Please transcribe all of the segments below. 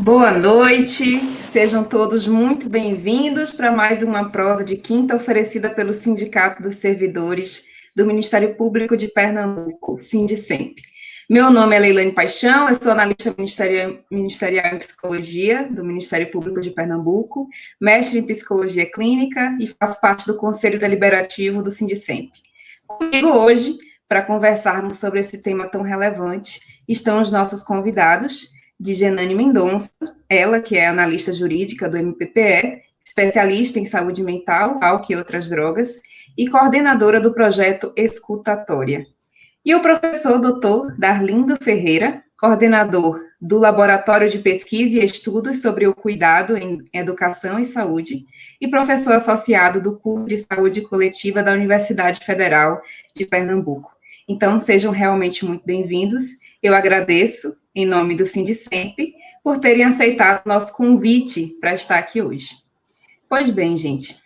Boa noite, sejam todos muito bem-vindos para mais uma prosa de quinta oferecida pelo Sindicato dos Servidores do Ministério Público de Pernambuco, Sindicemp. Meu nome é Leilane Paixão, eu sou analista ministerial em Psicologia do Ministério Público de Pernambuco, mestre em Psicologia Clínica e faço parte do Conselho Deliberativo do Sindicemp. Comigo hoje, para conversarmos sobre esse tema tão relevante, estão os nossos convidados, de Genane Mendonça, ela que é analista jurídica do MPPE, especialista em saúde mental, álcool e outras drogas, e coordenadora do projeto Escutatória. E o professor Dr. Darlindo Ferreira, coordenador do Laboratório de Pesquisa e Estudos sobre o Cuidado em Educação e Saúde, e professor associado do curso de Saúde Coletiva da Universidade Federal de Pernambuco. Então, sejam realmente muito bem-vindos. Eu agradeço, em nome do Sindicemp, por terem aceitado o nosso convite para estar aqui hoje. Pois bem, gente,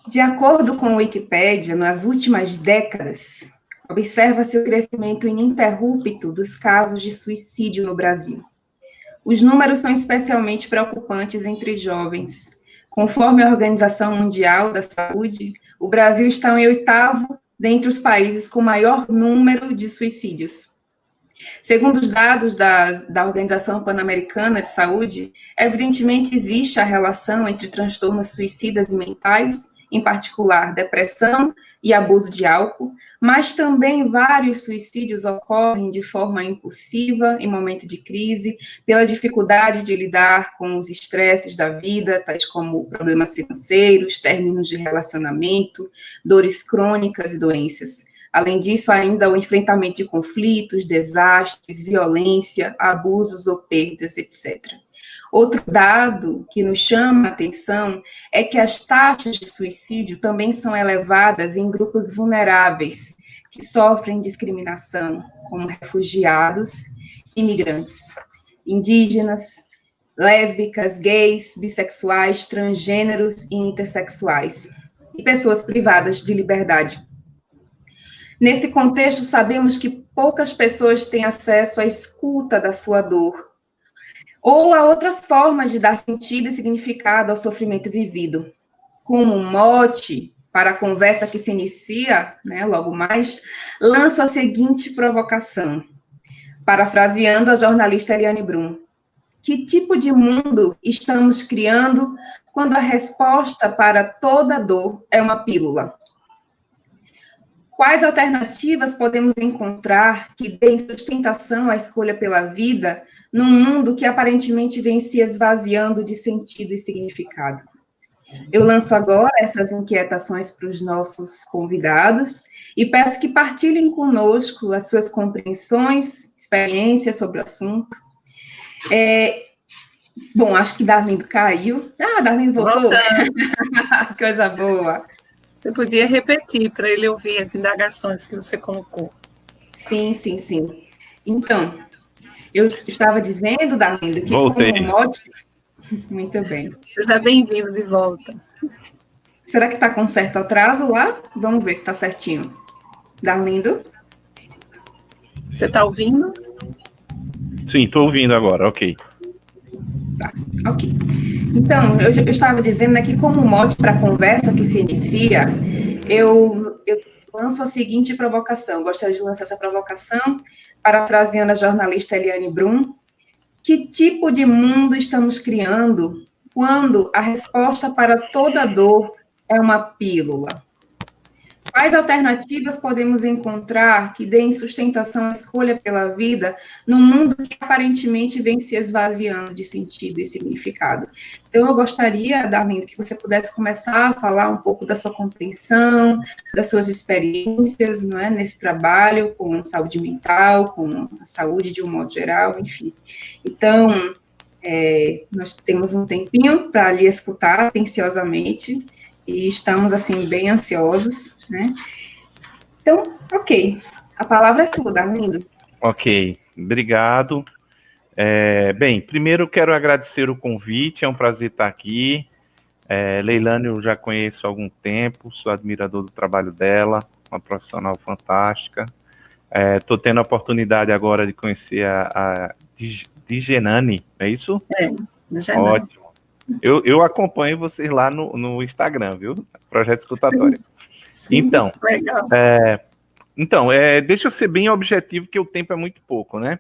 de acordo com a Wikipédia, nas últimas décadas, observa-se o crescimento ininterrupto dos casos de suicídio no Brasil. Os números são especialmente preocupantes entre jovens. Conforme a Organização Mundial da Saúde, o Brasil está em oitavo dentre os países com maior número de suicídios. Segundo os dados da Organização Pan-Americana de Saúde, evidentemente existe a relação entre transtornos suicidas e mentais, em particular depressão e abuso de álcool, mas também vários suicídios ocorrem de forma impulsiva, em momento de crise, pela dificuldade de lidar com os estresses da vida, tais como problemas financeiros, términos de relacionamento, dores crônicas e doenças. Além disso, ainda o enfrentamento de conflitos, desastres, violência, abusos ou perdas, etc. Outro dado que nos chama a atenção é que as taxas de suicídio também são elevadas em grupos vulneráveis, que sofrem discriminação, como refugiados, imigrantes, indígenas, lésbicas, gays, bissexuais, transgêneros e intersexuais, e pessoas privadas de liberdade. Nesse contexto, sabemos que poucas pessoas têm acesso à escuta da sua dor, ou a outras formas de dar sentido e significado ao sofrimento vivido. Como um mote para a conversa que se inicia, logo mais, lanço a seguinte provocação, parafraseando a jornalista Eliane Brum. Que tipo de mundo estamos criando quando a resposta para toda dor é uma pílula? Quais alternativas podemos encontrar que deem sustentação à escolha pela vida num mundo que aparentemente vem se esvaziando de sentido e significado? Eu lanço agora essas inquietações para os nossos convidados e peço que partilhem conosco as suas compreensões, experiências sobre o assunto. Bom, acho que Darlindo caiu. Ah, Darlindo voltou. Coisa boa. Você podia repetir para ele ouvir as indagações que você colocou. Sim. Então, eu estava dizendo, Darlindo, que Voltei. como mote... Muito bem. Seja bem-vindo de volta. Será que está com certo atraso lá? Vamos ver se está certinho. Darlindo? Você está ouvindo? Sim, estou ouvindo agora, ok. Tá, ok. Então, eu estava dizendo que como mote para a conversa que se inicia, eu lanço a seguinte provocação, gostaria de lançar essa provocação, parafraseando a jornalista Eliane Brum. Que tipo de mundo estamos criando quando a resposta para toda dor é uma pílula? Quais alternativas podemos encontrar que deem sustentação à escolha pela vida num mundo que aparentemente vem se esvaziando de sentido e significado? Então, eu gostaria, Darlindo, que você pudesse começar a falar um pouco da sua compreensão, das suas experiências, nesse trabalho com saúde mental, com a saúde de um modo geral, enfim. Então, nós temos um tempinho para lhe escutar atenciosamente, e estamos, assim, bem ansiosos, Então, ok. A palavra é sua, Darlindo. Ok, obrigado. Bem, primeiro eu quero agradecer o convite, é um prazer estar aqui. Leilane eu já conheço há algum tempo, sou admirador do trabalho dela, uma profissional fantástica. Estou tendo a oportunidade agora de conhecer, Digenani, é isso? Digenani. Ótimo. Eu acompanho vocês lá no Instagram, viu? Projeto Escutatório. Sim, Então, legal. Deixa eu ser bem objetivo, que o tempo é muito pouco, né?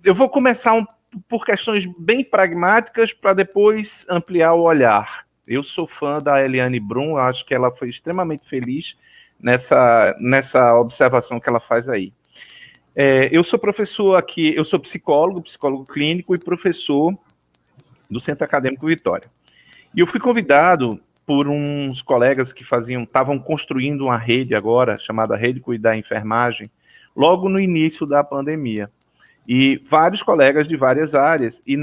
Eu vou começar por questões bem pragmáticas para depois ampliar o olhar. Eu sou fã da Eliane Brum, acho que ela foi extremamente feliz nessa observação que ela faz aí. Eu sou professor aqui, eu sou psicólogo clínico e professor do Centro Acadêmico Vitória. E eu fui convidado por uns colegas que estavam construindo uma rede agora, chamada Rede Cuidar Enfermagem, logo no início da pandemia. E vários colegas de várias áreas, e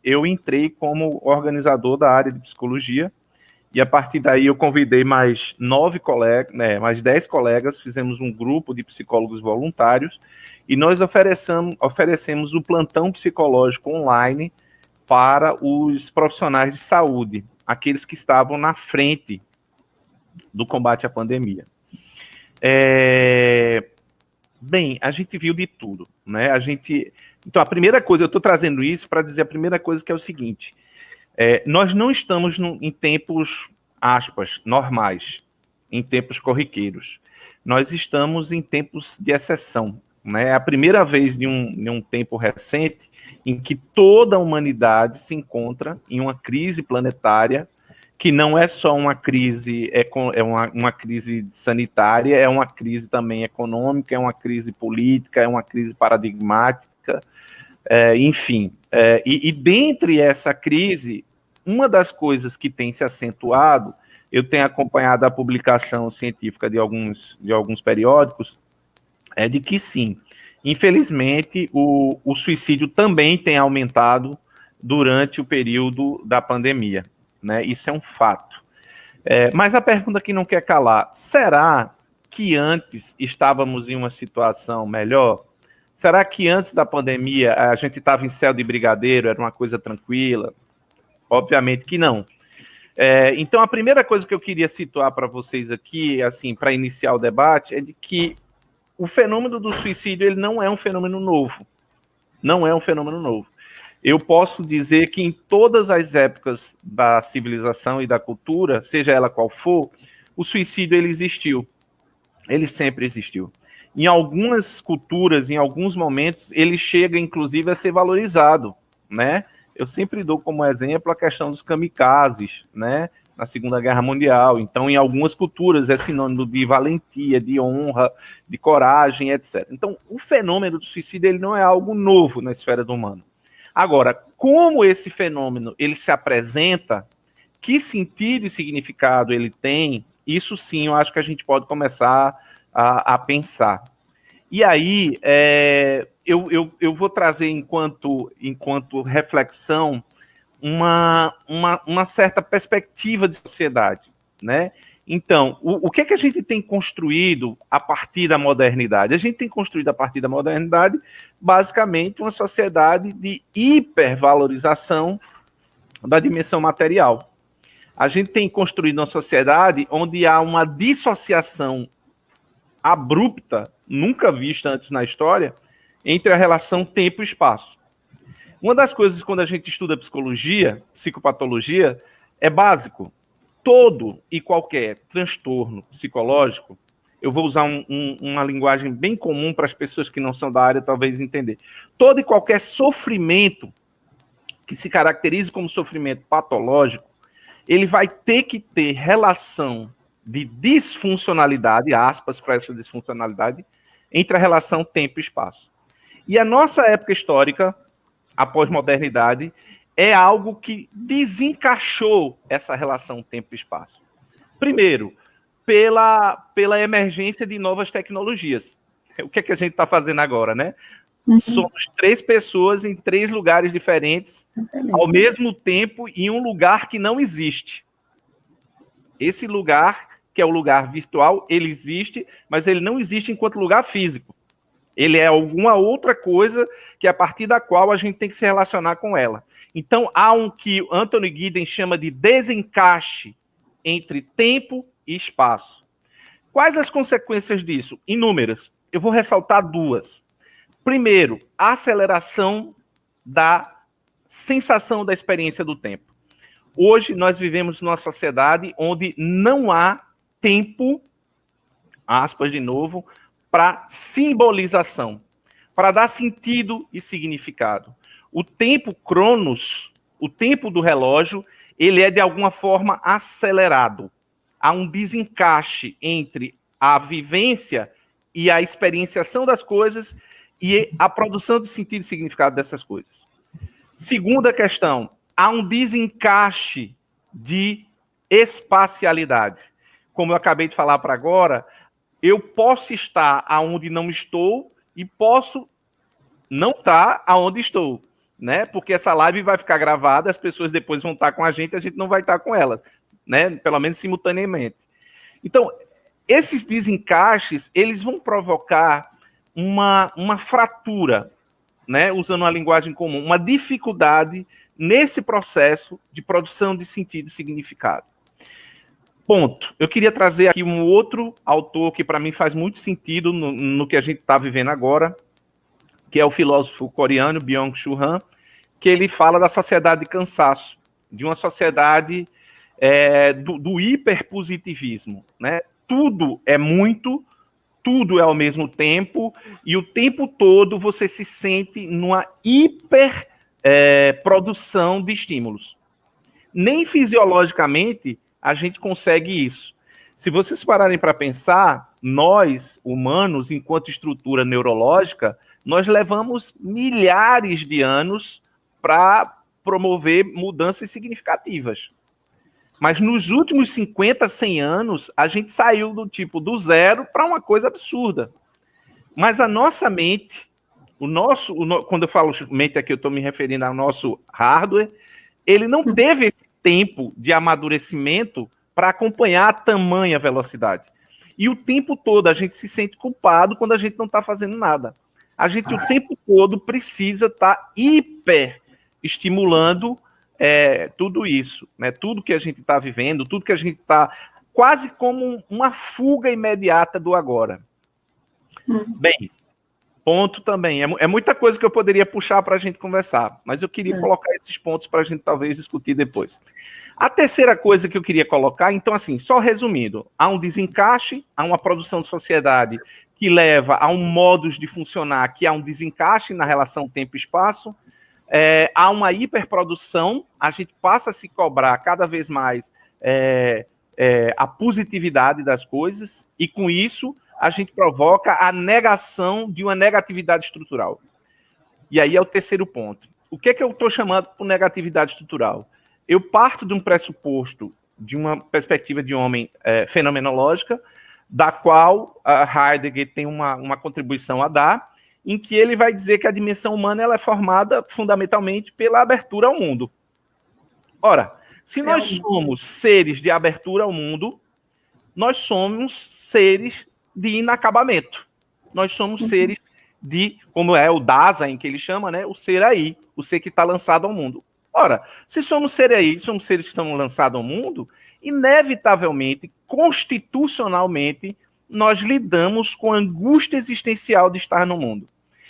eu entrei como organizador da área de psicologia, e a partir daí eu convidei mais 10 colegas, fizemos um grupo de psicólogos voluntários, e nós oferecemos o plantão psicológico online para os profissionais de saúde, aqueles que estavam na frente do combate à pandemia. Bem, a gente viu de tudo, né? Então, a primeira coisa, eu estou trazendo isso para dizer a primeira coisa, que é o seguinte: nós não estamos em tempos, aspas, normais, em tempos corriqueiros. Nós estamos em tempos de exceção, né? É a primeira vez de um tempo recente em que toda a humanidade se encontra em uma crise planetária, que não é só uma crise, uma crise sanitária, é uma crise também econômica, é uma crise política, é uma crise paradigmática, enfim. E dentre essa crise, uma das coisas que tem se acentuado, eu tenho acompanhado a publicação científica de alguns periódicos, é de que sim, infelizmente, o suicídio também tem aumentado durante o período da pandemia, né? Isso é um fato. Mas a pergunta que não quer calar: será que antes estávamos em uma situação melhor? Será que antes da pandemia a gente estava em céu de brigadeiro, era uma coisa tranquila? Obviamente que não. Então, a primeira coisa que eu queria situar para vocês aqui, assim, para iniciar o debate, é de que o fenômeno do suicídio, ele não é um fenômeno novo. Não é um fenômeno novo. Eu posso dizer que em todas as épocas da civilização e da cultura, seja ela qual for, o suicídio, ele existiu. Ele sempre existiu. Em algumas culturas, em alguns momentos, ele chega, inclusive, a ser valorizado, né? Eu sempre dou como exemplo a questão dos kamikazes, né? Na Segunda Guerra Mundial. Então, em algumas culturas, é sinônimo de valentia, de honra, de coragem, etc. Então, o fenômeno do suicídio, ele não é algo novo na esfera do humano. Agora, como esse fenômeno ele se apresenta, que sentido e significado ele tem, isso sim eu acho que a gente pode começar a pensar. E aí, eu vou trazer enquanto reflexão uma certa perspectiva de sociedade, né? Então, o que é que a gente tem construído a partir da modernidade? A gente tem construído a partir da modernidade, basicamente, uma sociedade de hipervalorização da dimensão material. A gente tem construído uma sociedade onde há uma dissociação abrupta, nunca vista antes na história, entre a relação tempo e espaço. Uma das coisas, quando a gente estuda psicologia, psicopatologia, é básico. Todo e qualquer transtorno psicológico, eu vou usar uma linguagem bem comum para as pessoas que não são da área talvez entender. Todo e qualquer sofrimento que se caracterize como sofrimento patológico, ele vai ter que ter relação de disfuncionalidade, aspas para essa disfuncionalidade, entre a relação tempo e espaço. E a nossa época histórica, a pós-modernidade, é algo que desencaixou essa relação tempo e espaço. Primeiro, pela emergência de novas tecnologias. O que é que a gente está fazendo agora, né? Somos 3 pessoas em 3 lugares diferentes, ao mesmo tempo, em um lugar que não existe. Esse lugar, que é o lugar virtual, ele existe, mas ele não existe enquanto lugar físico. Ele é alguma outra coisa que, a partir da qual a gente tem que se relacionar com ela. Então, há um que Anthony Giddens chama de desencaixe entre tempo e espaço. Quais as consequências disso? Inúmeras. Eu vou ressaltar 2. Primeiro, a aceleração da sensação da experiência do tempo. Hoje nós vivemos numa sociedade onde não há tempo, aspas de novo, para simbolização, para dar sentido e significado. O tempo cronos, o tempo do relógio, ele é de alguma forma acelerado. Há um desencaixe entre a vivência e a experienciação das coisas e a produção de sentido e significado dessas coisas. Segunda questão, há um desencaixe de espacialidade. Como eu acabei de falar para agora, eu posso estar aonde não estou e posso não estar aonde estou, né? Porque essa live vai ficar gravada, as pessoas depois vão estar com a gente não vai estar com elas, né? Pelo menos simultaneamente. Então, esses desencaixes, eles vão provocar uma fratura, né? Usando uma linguagem comum, uma dificuldade nesse processo de produção de sentido e significado. Ponto. Eu queria trazer aqui um outro autor que para mim faz muito sentido no que a gente está vivendo agora, que é o filósofo coreano Byung-Chul Han, que ele fala da sociedade de cansaço, de uma sociedade do hiperpositivismo, né? Tudo é muito, tudo é ao mesmo tempo, e o tempo todo você se sente numa produção de estímulos. Nem fisiologicamente a gente consegue isso. Se vocês pararem para pensar, nós, humanos, enquanto estrutura neurológica, nós levamos milhares de anos para promover mudanças significativas. Mas nos últimos 50, 100 anos, a gente saiu do zero para uma coisa absurda. Mas a nossa mente, quando eu falo mente aqui, eu estou me referindo ao nosso hardware, ele não teve esse tempo de amadurecimento para acompanhar a tamanha velocidade. E o tempo todo a gente se sente culpado quando a gente não está fazendo nada. A gente o tempo todo precisa estar hiper estimulando tudo isso, né? Tudo que a gente está vivendo, tudo que a gente está... Quase como uma fuga imediata do agora. Bem, ponto também. É muita coisa que eu poderia puxar para a gente conversar, mas eu queria colocar esses pontos para a gente talvez discutir depois. A terceira coisa que eu queria colocar, então assim, só resumindo, há um desencaixe, há uma produção de sociedade que leva a um modus de funcionar, que há um desencaixe na relação tempo-espaço, há uma hiperprodução, a gente passa a se cobrar cada vez mais a positividade das coisas, e com isso a gente provoca a negação de uma negatividade estrutural. E aí é o terceiro ponto. O que eu estou chamando por negatividade estrutural? Eu parto de um pressuposto, de uma perspectiva de homem fenomenológica, da qual Heidegger tem uma contribuição a dar, em que ele vai dizer que a dimensão humana ela é formada fundamentalmente pela abertura ao mundo. Ora, se nós somos seres de abertura ao mundo, nós somos seres de inacabamento. Nós somos seres de, como é o Dasein, que ele chama, né, o ser aí, o ser que está lançado ao mundo. Ora, se somos seres aí, somos seres que estão lançados ao mundo, inevitavelmente, constitucionalmente, nós lidamos com a angústia existencial de estar no mundo.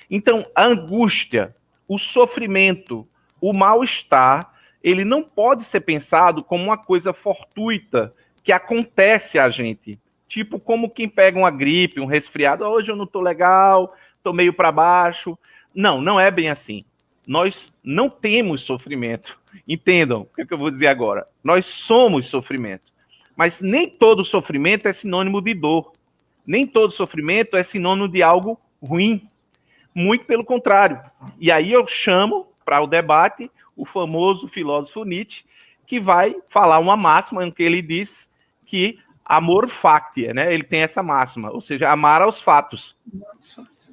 Então, a angústia, o sofrimento, o mal-estar, ele não pode ser pensado como uma coisa fortuita que acontece a gente. Tipo como quem pega uma gripe, um resfriado, hoje eu não estou legal, estou meio para baixo. Não, não é bem assim. Nós não temos sofrimento. Entendam o que eu vou dizer agora. Nós somos sofrimento. Mas nem todo sofrimento é sinônimo de dor. Nem todo sofrimento é sinônimo de algo ruim. Muito pelo contrário. E aí eu chamo para o debate o famoso filósofo Nietzsche, que vai falar uma máxima em que ele diz que amor factia, né? Ele tem essa máxima, ou seja, amar aos fatos.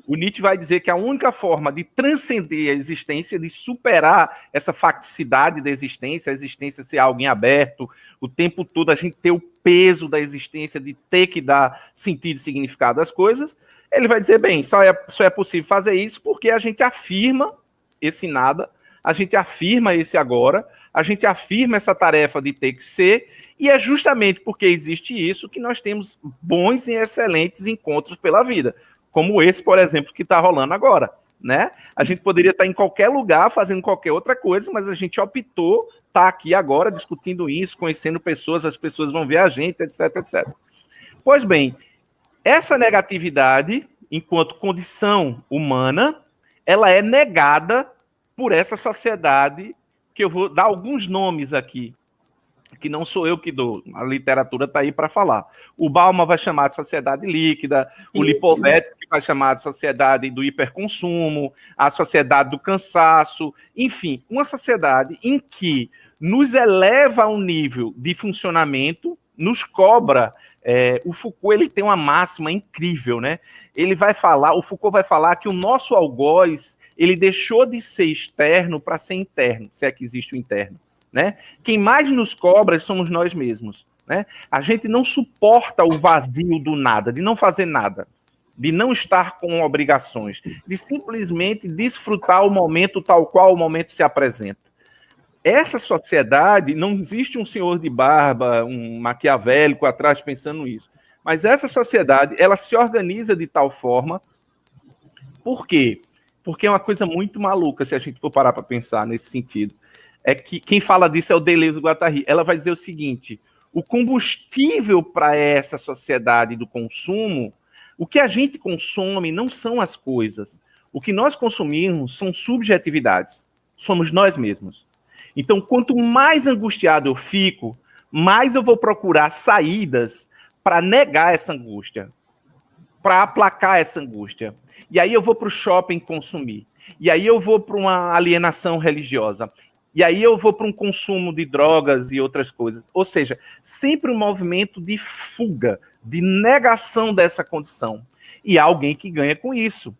O Nietzsche vai dizer que a única forma de transcender a existência, de superar essa facticidade da existência, a existência ser algo em aberto, o tempo todo a gente ter o peso da existência, de ter que dar sentido e significado às coisas, ele vai dizer, bem, só é possível fazer isso porque a gente afirma esse nada, a gente afirma esse agora, a gente afirma essa tarefa de ter que ser, e é justamente porque existe isso que nós temos bons e excelentes encontros pela vida, como esse, por exemplo, que está rolando agora, né? A gente poderia estar em qualquer lugar fazendo qualquer outra coisa, mas a gente optou estar aqui agora discutindo isso, conhecendo pessoas, as pessoas vão ver a gente, etc, etc. Pois bem, essa negatividade, enquanto condição humana, ela é negada por essa sociedade, que eu vou dar alguns nomes aqui, que não sou eu que dou, a literatura está aí para falar. O Bauman vai chamar de sociedade líquida, o Lipovetsky vai chamar de sociedade do hiperconsumo, a sociedade do cansaço, enfim, uma sociedade em que nos eleva a um nível de funcionamento, nos cobra. O Foucault, ele tem uma máxima incrível, né? O Foucault vai falar que o nosso algoz, ele deixou de ser externo para ser interno, se é que existe o interno. Né? Quem mais nos cobra somos nós mesmos. Né? A gente não suporta o vazio do nada, de não fazer nada, de não estar com obrigações, de simplesmente desfrutar o momento tal qual o momento se apresenta. Essa sociedade, não existe um senhor de barba, um maquiavélico atrás pensando isso, mas essa sociedade, ela se organiza de tal forma. Por quê? Porque é uma coisa muito maluca, se a gente for parar para pensar nesse sentido. É que quem fala disso é o Deleuze-Guattari. Ela vai dizer o seguinte: o combustível para essa sociedade do consumo, o que a gente consome não são as coisas. O que nós consumimos são subjetividades. Somos nós mesmos. Então, quanto mais angustiado eu fico, mais eu vou procurar saídas para negar essa angústia, para aplacar essa angústia. E aí eu vou para o shopping consumir. E aí eu vou para uma alienação religiosa. E aí eu vou para um consumo de drogas e outras coisas. Ou seja, sempre um movimento de fuga, de negação dessa condição. E há alguém que ganha com isso.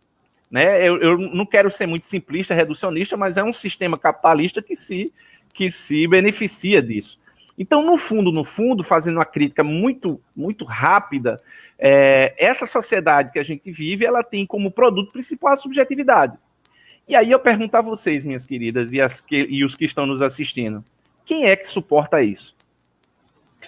Né? Eu não quero ser muito simplista, reducionista, mas é um sistema capitalista que se beneficia disso. Então, no fundo, fazendo uma crítica muito, muito rápida, essa sociedade que a gente vive, ela tem como produto principal a subjetividade. E aí eu pergunto a vocês, minhas queridas, e os que estão nos assistindo, quem é que suporta isso?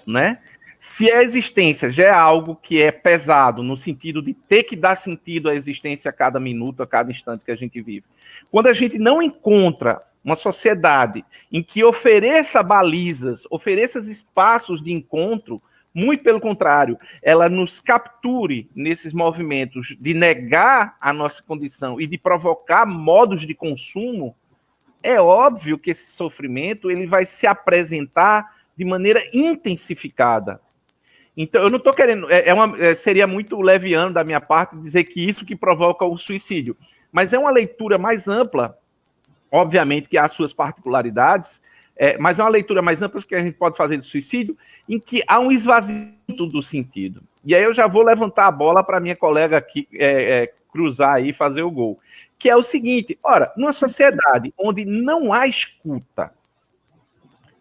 Né? Se a existência já é algo que é pesado, no sentido de ter que dar sentido à existência a cada minuto, a cada instante que a gente vive, quando a gente não encontra uma sociedade em que ofereça balizas, ofereça espaços de encontro, muito pelo contrário, ela nos capture nesses movimentos de negar a nossa condição e de provocar modos de consumo, é óbvio que esse sofrimento ele vai se apresentar de maneira intensificada. Então, eu não estou querendo... seria muito leviano da minha parte dizer que isso que provoca o suicídio, mas é uma leitura mais ampla, obviamente que há suas particularidades, mas é uma leitura mais ampla que a gente pode fazer do suicídio, em que há um esvaziamento do sentido. E aí eu já vou levantar a bola para minha colega aqui cruzar aí e fazer o gol. Que é o seguinte: ora, numa sociedade onde não há escuta,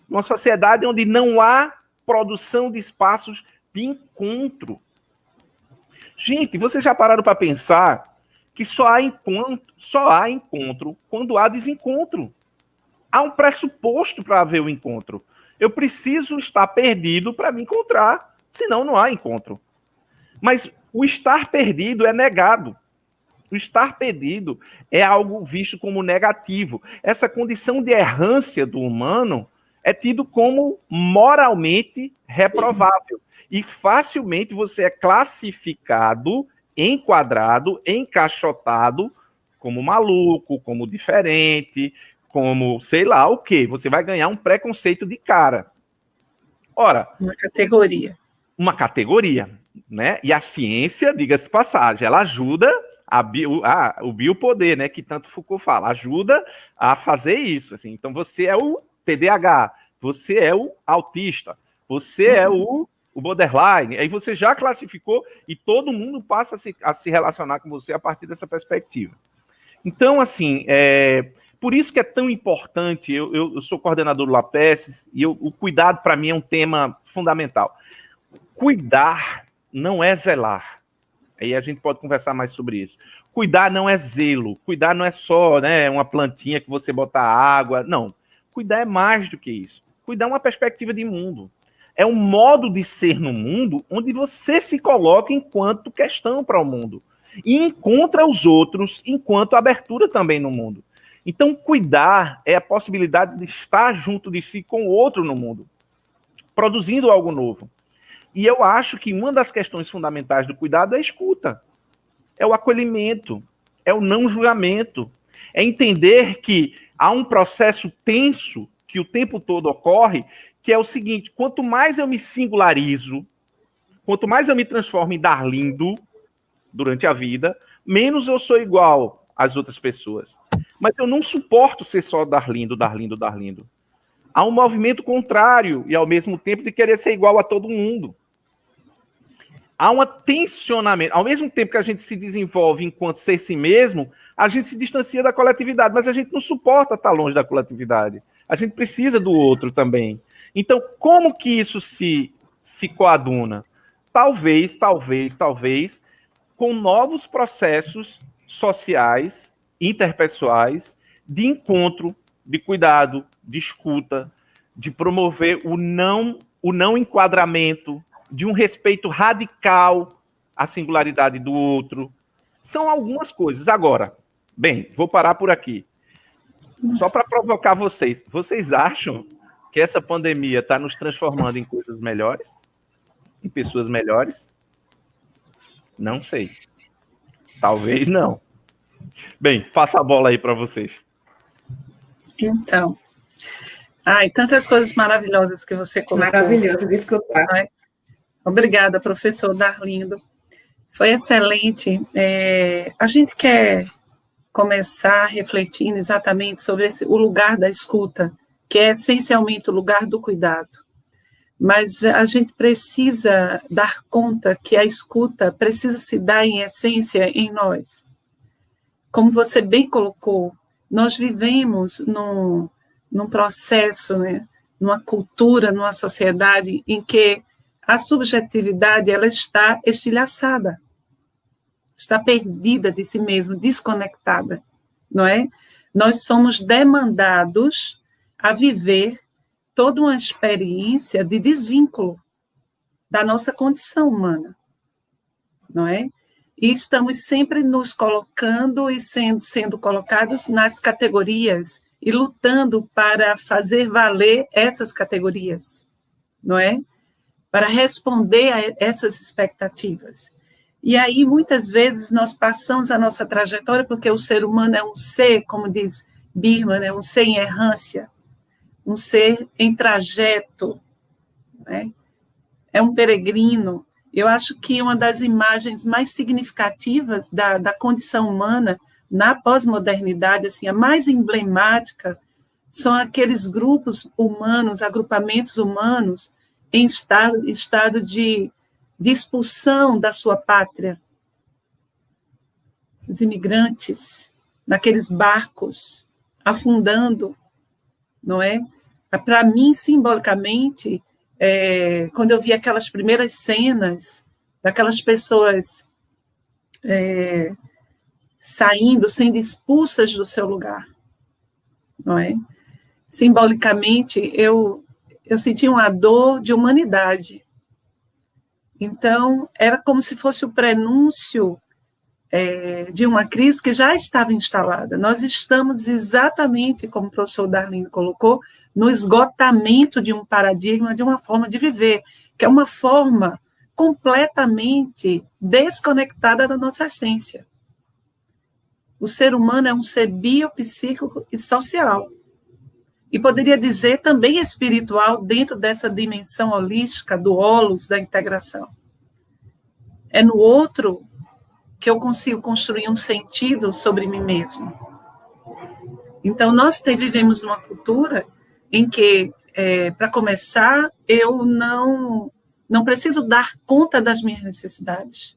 numa sociedade onde não há produção de espaços de encontro. Gente, vocês já pararam para pensar que só há encontro quando há desencontro? Há um pressuposto para haver o encontro. Eu preciso estar perdido para me encontrar, senão não há encontro. Mas o estar perdido é negado. O estar perdido é algo visto como negativo. Essa condição de errância do humano é tido como moralmente reprovável. E facilmente você é classificado, enquadrado, encaixotado como maluco, como diferente, como sei lá o quê. Você vai ganhar um preconceito de cara. Ora... Uma categoria, né? E a ciência, diga-se passagem, ela ajuda o biopoder, né? Que tanto Foucault fala, ajuda a fazer isso. Assim. Então, você é o TDAH, você é o autista, você é o borderline. Aí você já classificou e todo mundo passa a se relacionar com você a partir dessa perspectiva. Então, assim... Por isso que é tão importante, eu sou coordenador do LAPES, e o cuidado, para mim, é um tema fundamental. Cuidar não é zelar. Aí a gente pode conversar mais sobre isso. Cuidar não é zelo. Cuidar não é só, né, uma plantinha que você bota água. Não. Cuidar é mais do que isso. Cuidar é uma perspectiva de mundo. É um modo de ser no mundo onde você se coloca enquanto questão para o mundo. e encontra os outros enquanto abertura também no mundo. Então, cuidar é a possibilidade de estar junto de si com o outro no mundo, produzindo algo novo. E eu acho que uma das questões fundamentais do cuidado é a escuta, é o acolhimento, é o não julgamento, é entender que há um processo tenso que o tempo todo ocorre, que é o seguinte: quanto mais eu me singularizo, quanto mais eu me transformo em Darlindo durante a vida, menos eu sou igual às outras pessoas. Mas eu não suporto ser só Darlindo, Darlindo, Darlindo. Há um movimento contrário e, ao mesmo tempo, de querer ser igual a todo mundo. Há um tensionamento. Ao mesmo tempo que a gente se desenvolve enquanto ser si mesmo, a gente se distancia da coletividade, mas a gente não suporta estar longe da coletividade. A gente precisa do outro também. Então, como que isso se coaduna? Talvez, com novos processos sociais, interpessoais, de encontro, de cuidado, de escuta, de promover o não enquadramento, de um respeito radical à singularidade do outro. São algumas coisas. Agora, bem, vou parar por aqui. Só para provocar vocês. Vocês acham que essa pandemia está nos transformando em coisas melhores? Em pessoas melhores? Não sei. Talvez não. Bem, passa a bola aí para vocês. Então, tantas coisas maravilhosas que você colocou. Maravilhoso de escutar. Obrigada, professor Darlindo. Foi excelente. A gente quer começar refletindo exatamente sobre o lugar da escuta, que é essencialmente o lugar do cuidado. Mas a gente precisa dar conta que a escuta precisa se dar em essência em nós. Como você bem colocou, nós vivemos num processo, né, numa cultura, numa sociedade em que a subjetividade ela está estilhaçada, está perdida de si mesma, desconectada, não é? Nós somos demandados a viver toda uma experiência de desvínculo da nossa condição humana, não é? E estamos sempre nos colocando e sendo colocados nas categorias e lutando para fazer valer essas categorias, não é? Para responder a essas expectativas. E aí, muitas vezes, nós passamos a nossa trajetória, porque o ser humano é um ser, como diz Birman, é um ser em errância, um ser em trajeto, né? É um peregrino. Eu acho que uma das imagens mais significativas da condição humana na pós-modernidade, assim, a mais emblemática, são aqueles grupos humanos, agrupamentos humanos, em estado de expulsão da sua pátria. Os imigrantes, naqueles barcos, afundando, não é? Para mim, simbolicamente, quando eu vi aquelas primeiras cenas daquelas pessoas saindo, sendo expulsas do seu lugar, não é? Simbolicamente, eu senti uma dor de humanidade. Então, era como se fosse o prenúncio de uma crise que já estava instalada. Nós estamos exatamente, como o professor Darlindo colocou, no esgotamento de um paradigma, de uma forma de viver, que é uma forma completamente desconectada da nossa essência. O ser humano é um ser biopsíquico e social. E poderia dizer também espiritual dentro dessa dimensão holística do holos da integração. É no outro que eu consigo construir um sentido sobre mim mesmo. Então, nós vivemos numa cultura em que, para começar, eu não preciso dar conta das minhas necessidades.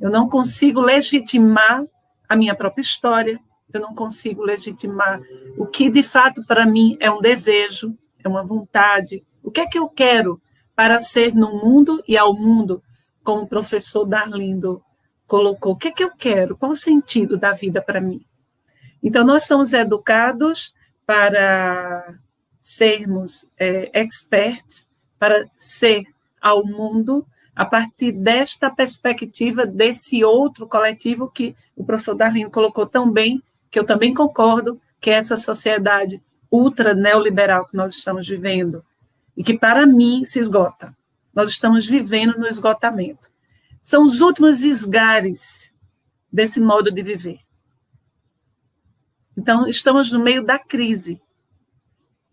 Eu não consigo legitimar a minha própria história, eu não consigo legitimar o que, de fato, para mim é um desejo, é uma vontade. O que é que eu quero para ser no mundo e ao mundo, como o professor Darlindo colocou? O que é que eu quero? Qual o sentido da vida para mim? Então, nós somos educados para sermos experts, para ser ao mundo, a partir desta perspectiva desse outro coletivo que o professor Darlino colocou tão bem, que eu também concordo, que é essa sociedade ultra neoliberal que nós estamos vivendo, e que, para mim, se esgota. Nós estamos vivendo no esgotamento. São os últimos esgares desse modo de viver. Então, estamos no meio da crise.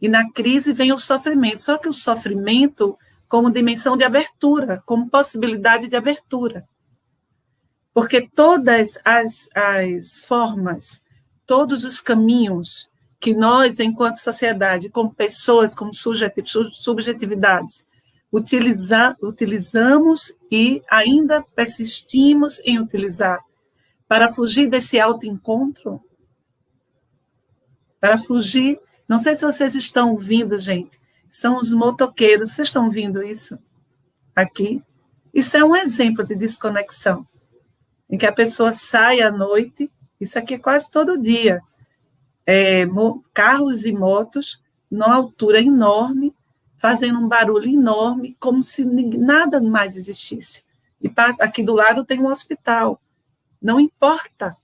E na crise vem o sofrimento. Só que o sofrimento como dimensão de abertura, como possibilidade de abertura. Porque todas as formas, todos os caminhos que nós, enquanto sociedade, como pessoas, como subjetividades, utilizamos e ainda persistimos em utilizar para fugir desse autoencontro, para fugir. Não sei se vocês estão ouvindo, gente, são os motoqueiros. Vocês estão ouvindo isso aqui? Isso é um exemplo de desconexão, em que a pessoa sai à noite, isso aqui é quase todo dia, carros e motos, numa altura enorme, fazendo um barulho enorme, como se nada mais existisse. E aqui do lado tem um hospital. Não importa.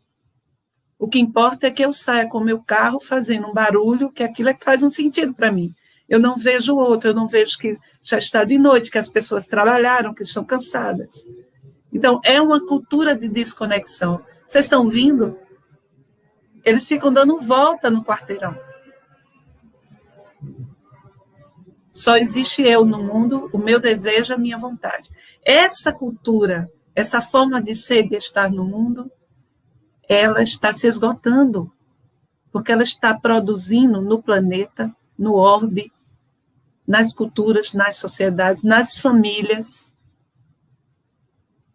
O que importa é que eu saia com o meu carro fazendo um barulho, que aquilo é que faz um sentido para mim. Eu não vejo o outro, eu não vejo que já está de noite, que as pessoas trabalharam, que estão cansadas. Então, é uma cultura de desconexão. Vocês estão vindo? Eles ficam dando volta no quarteirão. Só existe eu no mundo, o meu desejo, a minha vontade. Essa cultura, essa forma de ser, de estar no mundo, ela está se esgotando, porque ela está produzindo no planeta, no orbe, nas culturas, nas sociedades, nas famílias,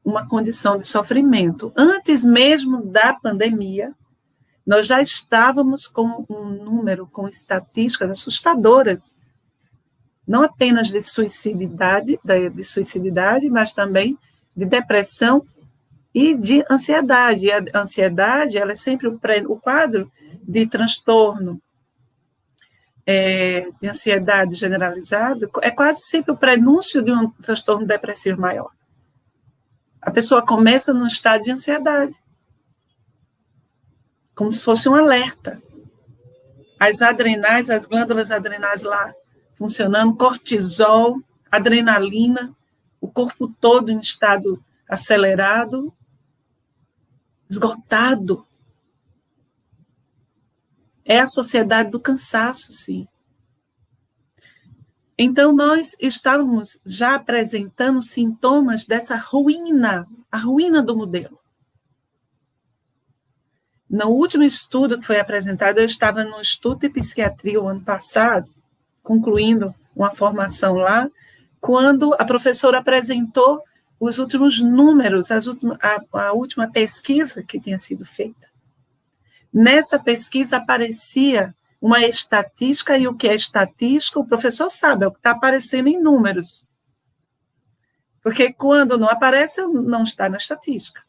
uma condição de sofrimento. Antes mesmo da pandemia, nós já estávamos com um número, com estatísticas assustadoras, não apenas de suicididade, mas também de depressão e de ansiedade. E a ansiedade, ela é sempre o quadro de transtorno, de ansiedade generalizada, é quase sempre o prenúncio de um transtorno depressivo maior. A pessoa começa num estado de ansiedade, como se fosse um alerta. As adrenais, as glândulas adrenais lá funcionando, cortisol, adrenalina, o corpo todo em estado acelerado, esgotado. É a sociedade do cansaço, sim. Então, nós estávamos já apresentando sintomas dessa ruína, a ruína do modelo. No último estudo que foi apresentado, eu estava no Estudo de Psiquiatria o ano passado, concluindo uma formação lá, quando a professora apresentou os últimos números, a última pesquisa que tinha sido feita. Nessa pesquisa aparecia uma estatística, e o que é estatística, o professor sabe, é o que está aparecendo em números. Porque quando não aparece, não está na estatística.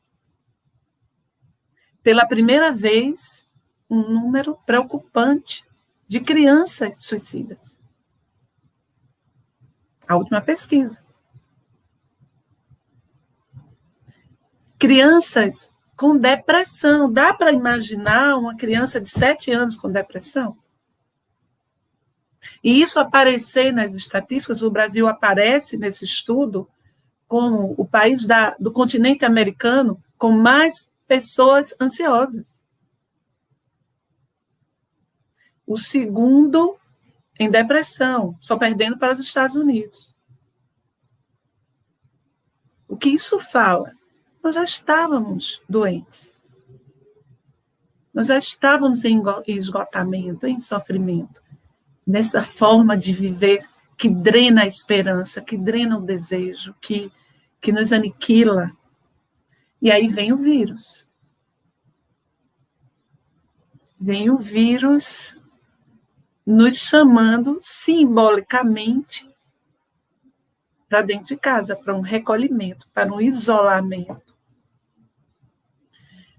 Pela primeira vez, um número preocupante de crianças suicidas. A última pesquisa. Crianças com depressão. Dá para imaginar uma criança de 7 anos com depressão? E isso aparecer nas estatísticas, o Brasil aparece nesse estudo como o país do continente americano com mais pessoas ansiosas. O segundo em depressão, só perdendo para os Estados Unidos. O que isso fala? Nós já estávamos doentes. Nós já estávamos em esgotamento, em sofrimento. Nessa forma de viver que drena a esperança, que drena o desejo, que nos aniquila. E aí vem o vírus. Vem o vírus nos chamando simbolicamente para dentro de casa, para um recolhimento, para um isolamento.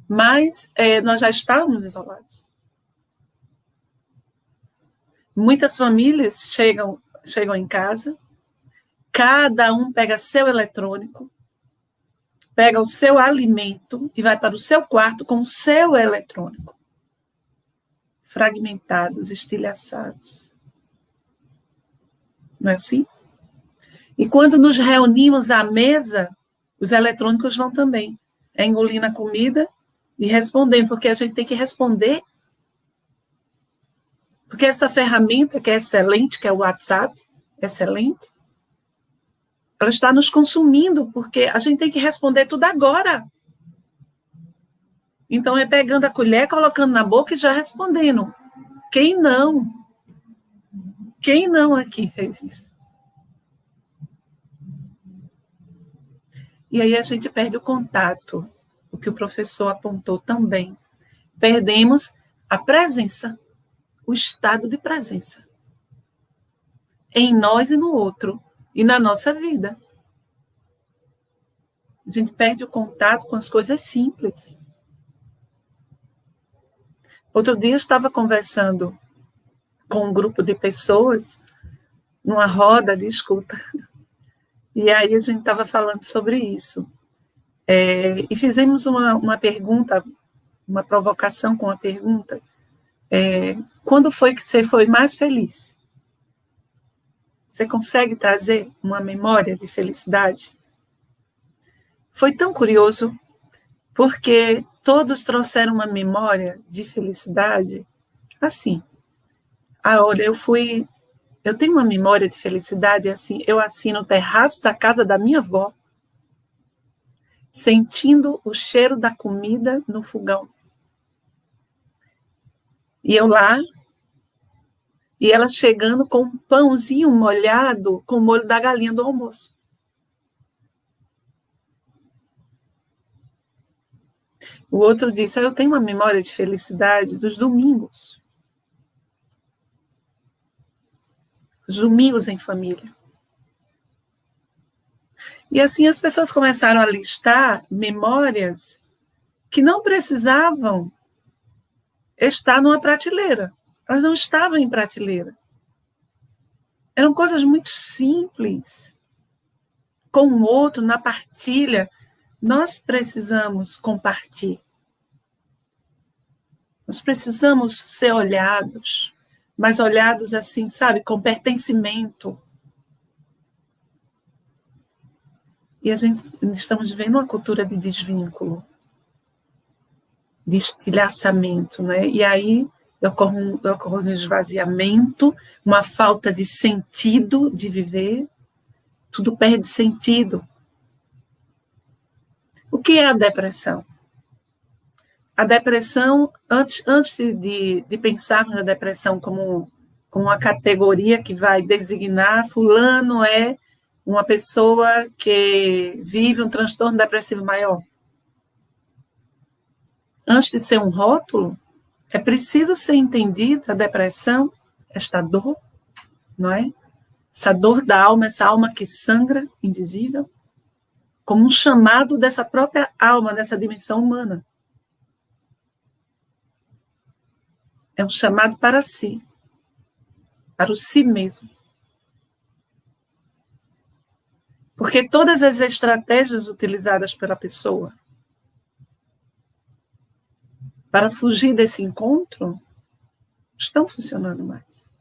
Mas nós já estávamos isolados. Muitas famílias chegam em casa, Cada um pega seu eletrônico, pega o seu alimento e vai para o seu quarto com o seu eletrônico. Fragmentados, estilhaçados. Não é assim? E quando nos reunimos à mesa, os eletrônicos vão também. É engolindo a comida e respondendo, porque a gente tem que responder. Porque essa ferramenta que é excelente, que é o WhatsApp, excelente, ela está nos consumindo, porque a gente tem que responder tudo agora. Então, é pegando a colher, colocando na boca e já respondendo. Quem não? Quem não aqui fez isso? E aí a gente perde o contato, o que o professor apontou também. Perdemos a presença, o estado de presença. Em nós e no outro, e na nossa vida. A gente perde o contato com as coisas simples. Outro dia eu estava conversando com um grupo de pessoas, numa roda de escuta, e aí a gente estava falando sobre isso. E fizemos uma pergunta, uma provocação com a pergunta, quando foi que você foi mais feliz? Você consegue trazer uma memória de felicidade? Foi tão curioso, porque todos trouxeram uma memória de felicidade assim. Olha, eu tenho uma memória de felicidade assim, eu assino o terraço da casa da minha avó, sentindo o cheiro da comida no fogão. E eu lá, e ela chegando com um pãozinho molhado com o molho da galinha do almoço. O outro disse, eu tenho uma memória de felicidade dos domingos. Os domingos em família. E assim as pessoas começaram a listar memórias que não precisavam estar numa prateleira. Elas não estavam em prateleira. Eram coisas muito simples. Com o outro, na partilha, nós precisamos compartilhar. Nós precisamos ser olhados, mas olhados assim, sabe, com pertencimento. E a gente estamos vivendo uma cultura de desvínculo, de estilhaçamento, né? E aí ocorre um esvaziamento, uma falta de sentido de viver, tudo perde sentido. O que é a depressão? A depressão, antes de pensarmos na depressão como uma categoria que vai designar fulano é uma pessoa que vive um transtorno depressivo maior. Antes de ser um rótulo, é preciso ser entendida a depressão, esta dor, não é? Essa dor da alma, essa alma que sangra, indizível, como um chamado dessa própria alma, dessa dimensão humana. É um chamado para si, para o si mesmo. Porque todas as estratégias utilizadas pela pessoa para fugir desse encontro estão funcionando mais.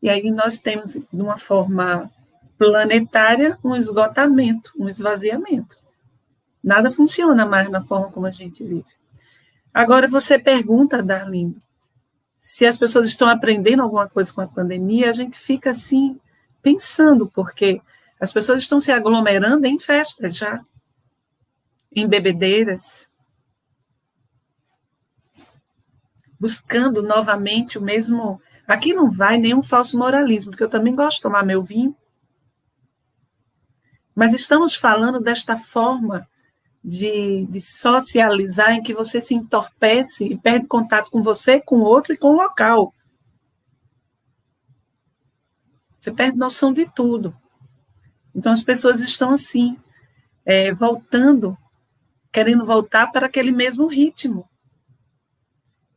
E aí nós temos, de uma forma planetária, um esgotamento, um esvaziamento. Nada funciona mais na forma como a gente vive. Agora você pergunta, Darlindo, se as pessoas estão aprendendo alguma coisa com a pandemia, a gente fica assim, pensando, porque as pessoas estão se aglomerando em festas já, em bebedeiras, buscando novamente o mesmo... Aqui não vai nenhum falso moralismo, porque eu também gosto de tomar meu vinho, mas estamos falando desta forma de socializar em que você se entorpece e perde contato com você, com o outro e com o local. Você perde noção de tudo. Então, as pessoas estão assim, voltando, querendo voltar para aquele mesmo ritmo.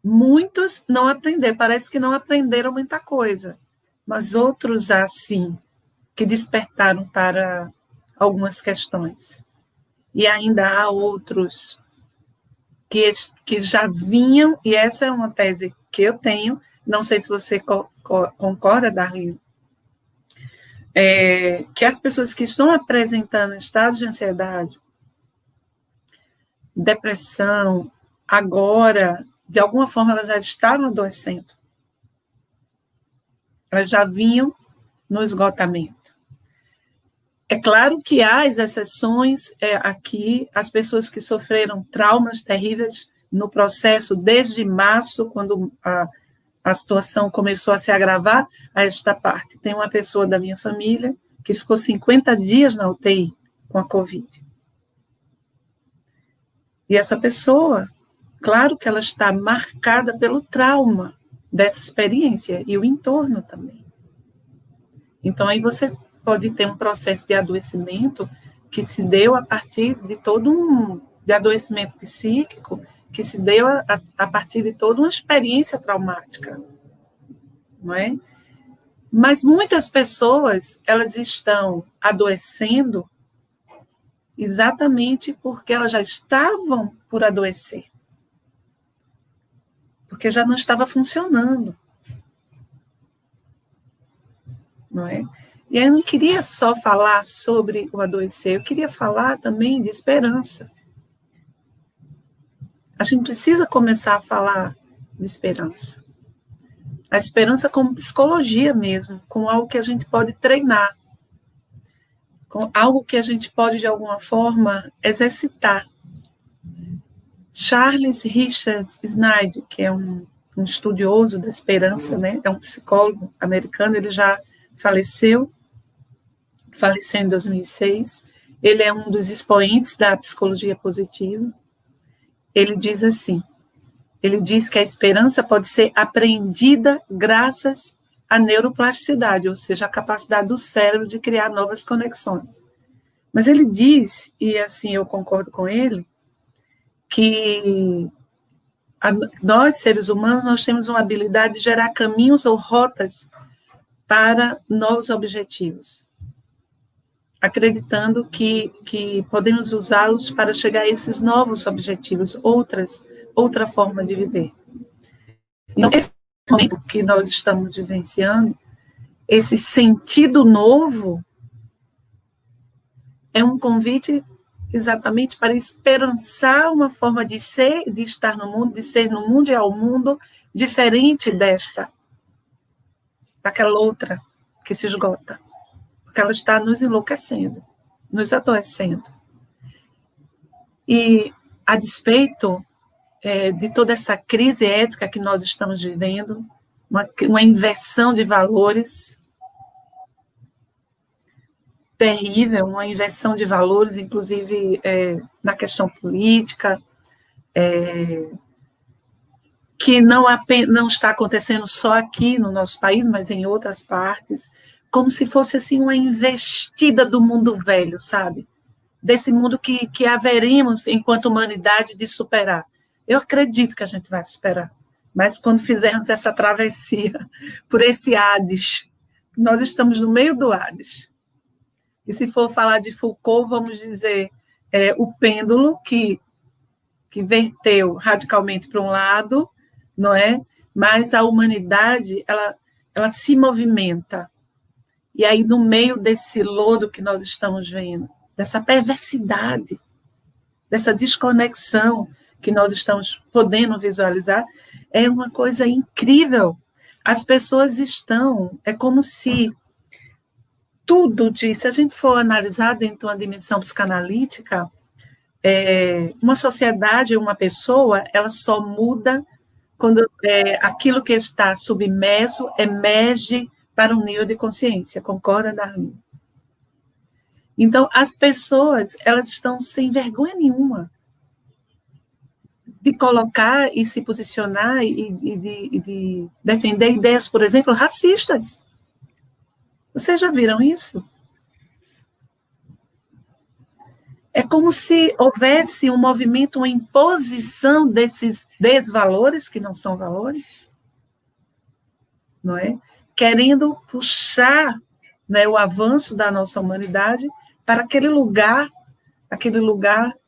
Muitos não aprenderam, parece que não aprenderam muita coisa, mas outros assim. que despertaram para algumas questões. E ainda há outros que já vinham, e essa é uma tese que eu tenho, não sei se você concorda, Darlene, que as pessoas que estão apresentando estados de ansiedade, depressão, agora, de alguma forma, elas já estavam adoecendo. Elas já vinham no esgotamento. É claro que há as exceções aqui, as pessoas que sofreram traumas terríveis no processo desde março, quando a situação começou a se agravar, a esta parte. Tem uma pessoa da minha família que ficou 50 dias na UTI com a Covid. E essa pessoa, claro que ela está marcada pelo trauma dessa experiência e o entorno também. Então, aí você pode ter um processo de adoecimento que se deu a partir de de adoecimento psíquico, que se deu a partir de toda uma experiência traumática, não é? Mas muitas pessoas, elas estão adoecendo exatamente porque elas já estavam por adoecer, porque já não estava funcionando, não é? E aí eu não queria só falar sobre o adoecer, eu queria falar também de esperança. A gente precisa começar a falar de esperança. A esperança como psicologia mesmo, com algo que a gente pode treinar, com algo que a gente pode, de alguma forma, exercitar. Charles Richard Snyder, que é um estudioso da esperança, né? É um psicólogo americano, ele já faleceu em 2006, ele é um dos expoentes da psicologia positiva. Ele diz assim, ele diz que a esperança pode ser apreendida graças à neuroplasticidade, ou seja, a capacidade do cérebro de criar novas conexões. Mas ele diz, e assim eu concordo com ele, que nós, seres humanos, nós temos uma habilidade de gerar caminhos ou rotas para novos objetivos, acreditando que podemos usá-los para chegar a esses novos objetivos, outra forma de viver. Então, esse momento que nós estamos vivenciando, esse sentido novo, é um convite exatamente para esperançar uma forma de ser, de estar no mundo, de ser no mundo e ao mundo, diferente daquela outra que se esgota. Porque ela está nos enlouquecendo, nos adoecendo. E, a despeito de toda essa crise ética que nós estamos vivendo, uma inversão de valores terrível, uma inversão de valores, inclusive na questão política, que não está acontecendo só aqui no nosso país, mas em outras partes, como se fosse assim uma investida do mundo velho, sabe? Desse mundo que haveremos, enquanto humanidade, de superar. Eu acredito que a gente vai superar, mas quando fizermos essa travessia por esse Hades, nós estamos no meio do Hades. E se for falar de Foucault, vamos dizer, o pêndulo que verteu radicalmente para um lado, não é? Mas a humanidade, ela se movimenta. E aí, no meio desse lodo que nós estamos vendo, dessa perversidade, dessa desconexão que nós estamos podendo visualizar, é uma coisa incrível. As pessoas é como se tudo se a gente for analisar dentro de uma dimensão psicanalítica, uma sociedade, uma pessoa, ela só muda quando aquilo que está submerso emerge para um nível de consciência, concorda, Darlene? Então, as pessoas, elas estão sem vergonha nenhuma de colocar e se posicionar e de defender ideias, por exemplo, racistas. Vocês já viram isso? É como se houvesse um movimento, uma imposição desses desvalores, que não são valores, não é? Querendo puxar né, o avanço da nossa humanidade para aquele lugar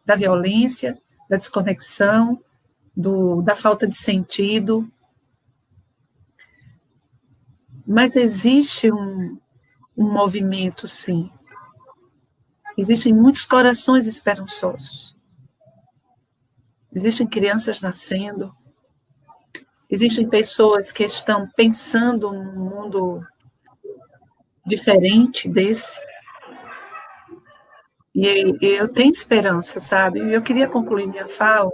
da violência, da desconexão, da falta de sentido. Mas existe um movimento, sim. Existem muitos corações esperançosos. Existem crianças nascendo. Existem pessoas que estão pensando num mundo diferente desse. E eu tenho esperança, sabe? E eu queria concluir minha fala.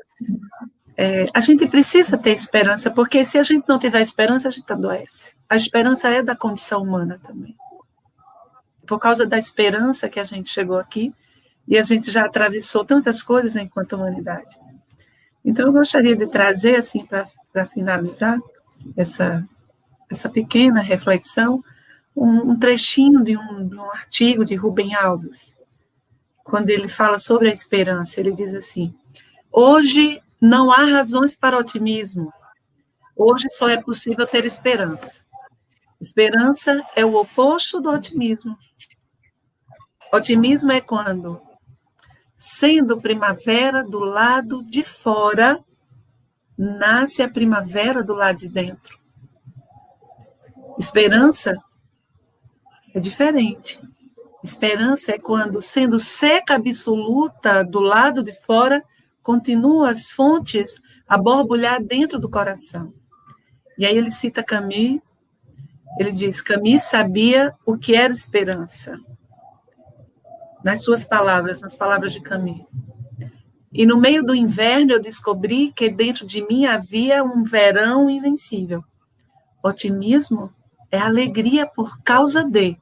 A gente precisa ter esperança, porque se a gente não tiver esperança, a gente adoece. A esperança é da condição humana também. Por causa da esperança que a gente chegou aqui, e a gente já atravessou tantas coisas enquanto humanidade. Então, eu gostaria de trazer, assim, para finalizar essa pequena reflexão, um trechinho de um artigo de Rubem Alves, quando ele fala sobre a esperança. Ele diz assim: hoje não há razões para otimismo. Hoje só é possível ter esperança. Esperança é o oposto do otimismo. Otimismo é quando, sendo primavera do lado de fora, nasce a primavera do lado de dentro. Esperança é diferente. Esperança é quando, sendo seca absoluta do lado de fora, continuam as fontes a borbulhar dentro do coração. E aí ele cita Camus, ele diz: Camus sabia o que era esperança. Nas suas palavras, nas palavras de Camus. E no meio do inverno eu descobri que dentro de mim havia um verão invencível. Otimismo é alegria por causa de,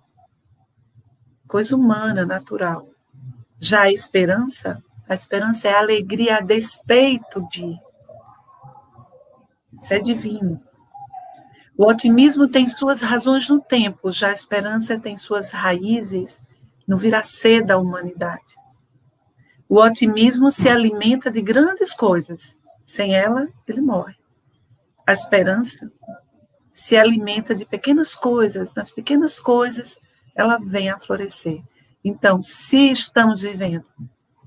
coisa humana, natural. Já a esperança é alegria a despeito de. Isso é divino. O otimismo tem suas razões no tempo, já a esperança tem suas raízes no viracê da humanidade. O otimismo se alimenta de grandes coisas. Sem ela, ele morre. A esperança se alimenta de pequenas coisas. Nas pequenas coisas, ela vem a florescer. Então, se estamos vivendo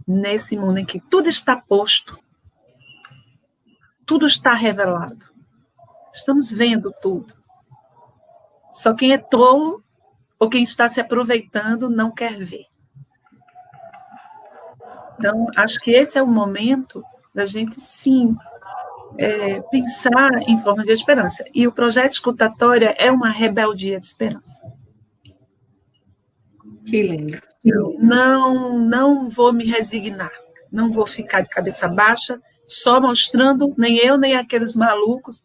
nesse mundo em que tudo está posto, tudo está revelado, estamos vendo tudo. Só quem é tolo ou quem está se aproveitando não quer ver. Então, acho que esse é o momento da gente, sim, pensar em forma de esperança. E o projeto Escutatória é uma rebeldia de esperança. Que lindo. Eu não vou me resignar, não vou ficar de cabeça baixa, só mostrando, nem eu, nem aqueles malucos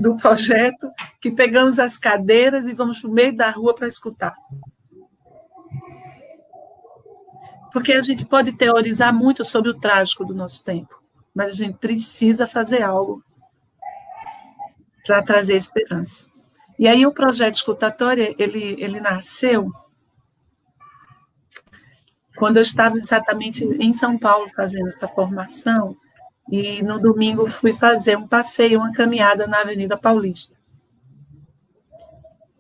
do projeto, que pegamos as cadeiras e vamos para o meio da rua para escutar. Porque a gente pode teorizar muito sobre o trágico do nosso tempo, mas a gente precisa fazer algo para trazer esperança. E aí o projeto Escutatória, ele nasceu quando eu estava exatamente em São Paulo fazendo essa formação, e no domingo fui fazer um passeio, uma caminhada na Avenida Paulista.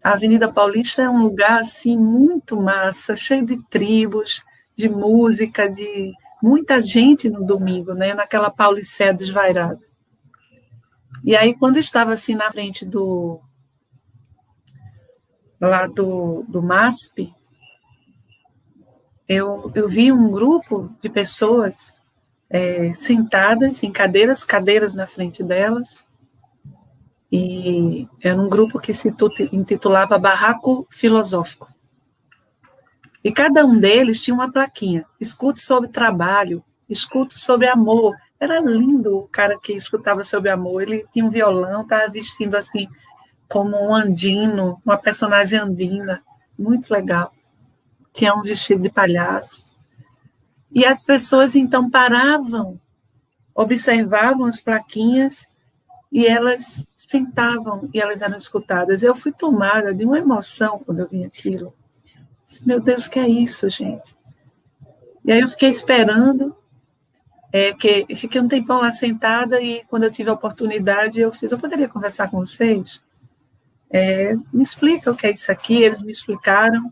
A Avenida Paulista é um lugar assim muito massa, cheio de tribos, de música, de muita gente no domingo, né, naquela Paulicéia desvairada. E aí, quando estava assim na frente do MASP, eu vi um grupo de pessoas sentadas em cadeiras na frente delas, e era um grupo que se intitulava Barraco Filosófico. E cada um deles tinha uma plaquinha: escute sobre trabalho, escute sobre amor. Era lindo o cara que escutava sobre amor. Ele tinha um violão, estava vestindo assim como um andino, uma personagem andina, muito legal. Tinha um vestido de palhaço. E as pessoas, então, paravam, observavam as plaquinhas e elas sentavam e elas eram escutadas. Eu fui tomada de uma emoção quando eu vi aquilo. Meu Deus, que é isso, gente? E aí eu fiquei esperando, fiquei um tempão lá sentada, e quando eu tive a oportunidade, eu poderia conversar com vocês? Me explica o que é isso aqui. Eles me explicaram.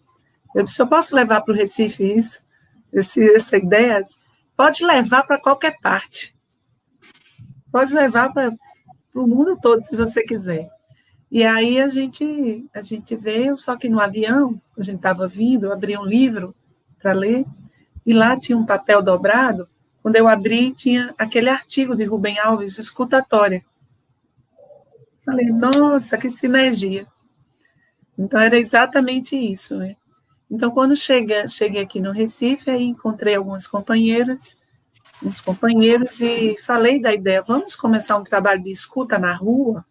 Eu disse, eu posso levar para o Recife isso? Essa ideia? Pode levar para qualquer parte. Pode levar para o mundo todo, se você quiser. E aí a gente veio, só que no avião, a gente estava vindo, eu abri um livro para ler, e lá tinha um papel dobrado. Quando eu abri, tinha aquele artigo de Rubem Alves, Escutatória. Falei, nossa, que sinergia. Então, era exatamente isso, né? Então, quando cheguei aqui no Recife, aí encontrei algumas companheiras, uns companheiros, e falei da ideia, vamos começar um trabalho de escuta na rua?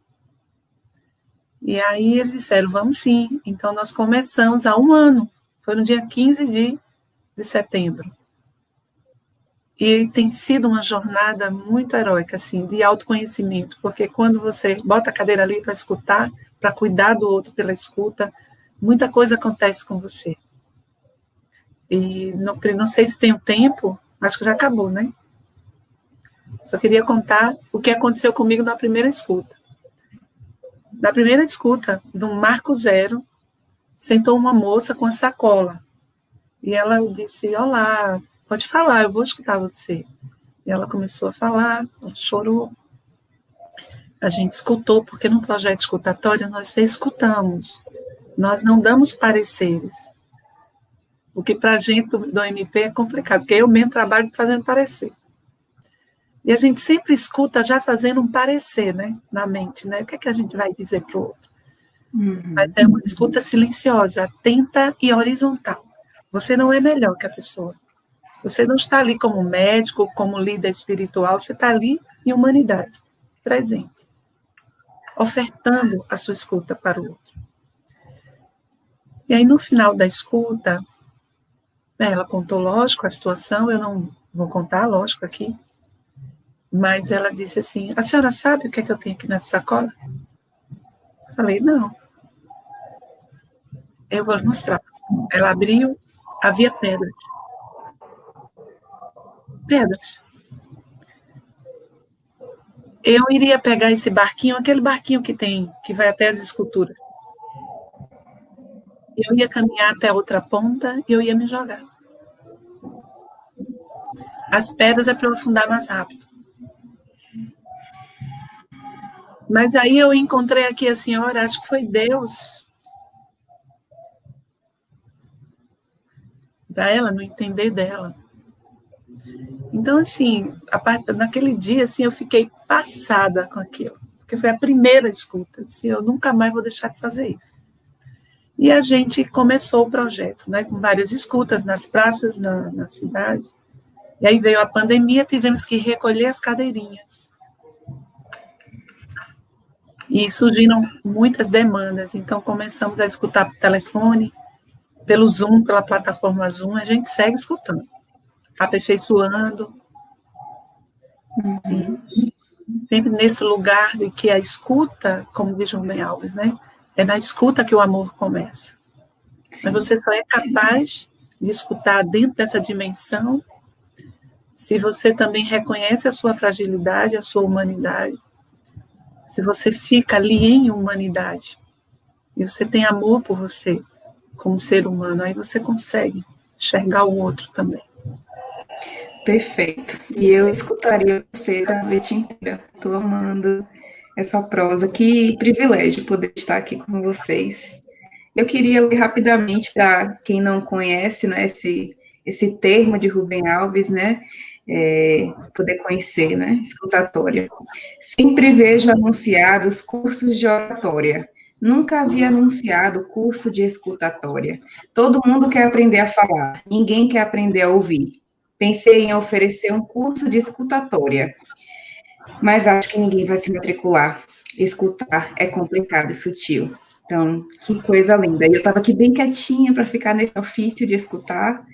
E aí eles disseram, vamos sim. Então, nós começamos há 1 ano, foi no dia 15 de setembro. E tem sido uma jornada muito heróica, assim, de autoconhecimento, porque quando você bota a cadeira ali para escutar, para cuidar do outro pela escuta, muita coisa acontece com você. E não sei se tem um tempo, acho que já acabou, né? Só queria contar o que aconteceu comigo na primeira escuta. Na primeira escuta, do Marco Zero, sentou uma moça com a sacola. E ela disse, olá, pode falar, eu vou escutar você. E ela começou a falar, ela chorou. A gente escutou, porque no projeto escutatório nós escutamos. Nós não damos pareceres. O que para a gente do MP é complicado, porque eu mesmo trabalho fazendo parecer. E a gente sempre escuta já fazendo um parecer, né, na mente, né? O que é que a gente vai dizer para o outro? Mas é uma escuta silenciosa, atenta e horizontal. Você não é melhor que a pessoa. Você não está ali como médico, como líder espiritual, você está ali em humanidade, presente, ofertando a sua escuta para o outro. E aí, no final da escuta, ela contou, lógico, a situação, eu não vou contar, lógico, aqui, mas ela disse assim, a senhora sabe o que é que eu tenho aqui nessa sacola? Falei, não. Eu vou mostrar. Ela abriu, havia pedras. Pedras. Eu iria pegar esse barquinho, aquele barquinho que vai até as esculturas. Eu ia caminhar até a outra ponta e eu ia me jogar. As pedras é para eu afundar mais rápido. Mas aí eu encontrei aqui a senhora, acho que foi Deus, para ela não entender dela. Então, assim, naquele dia, assim, eu fiquei passada com aquilo, porque foi a primeira escuta, assim, eu nunca mais vou deixar de fazer isso. E a gente começou o projeto, né, com várias escutas nas praças, na cidade. E aí veio a pandemia, tivemos que recolher as cadeirinhas. E surgiram muitas demandas, então começamos a escutar por telefone, pelo Zoom, pela plataforma Zoom, a gente segue escutando, aperfeiçoando, sempre nesse lugar de que a escuta, como diz Rubem Alves, né, é na escuta que o amor começa. Sim. Mas você só é capaz de escutar dentro dessa dimensão se você também reconhece a sua fragilidade, a sua humanidade, se você fica ali em humanidade, e você tem amor por você, como ser humano, aí você consegue enxergar o outro também. Perfeito. E eu escutaria vocês a noite inteira. Estou amando essa prosa. Que privilégio poder estar aqui com vocês. Eu queria ler rapidamente, para quem não conhece, né, esse termo de Rubem Alves, né, poder conhecer, né, escutatória. Sempre vejo anunciados cursos de oratória. Nunca havia anunciado curso de escutatória. Todo mundo quer aprender a falar, ninguém quer aprender a ouvir. Pensei em oferecer um curso de escutatória, mas acho que ninguém vai se matricular. Escutar é complicado e sutil. Então, que coisa linda. E eu estava aqui bem quietinha para ficar nesse ofício de escutar,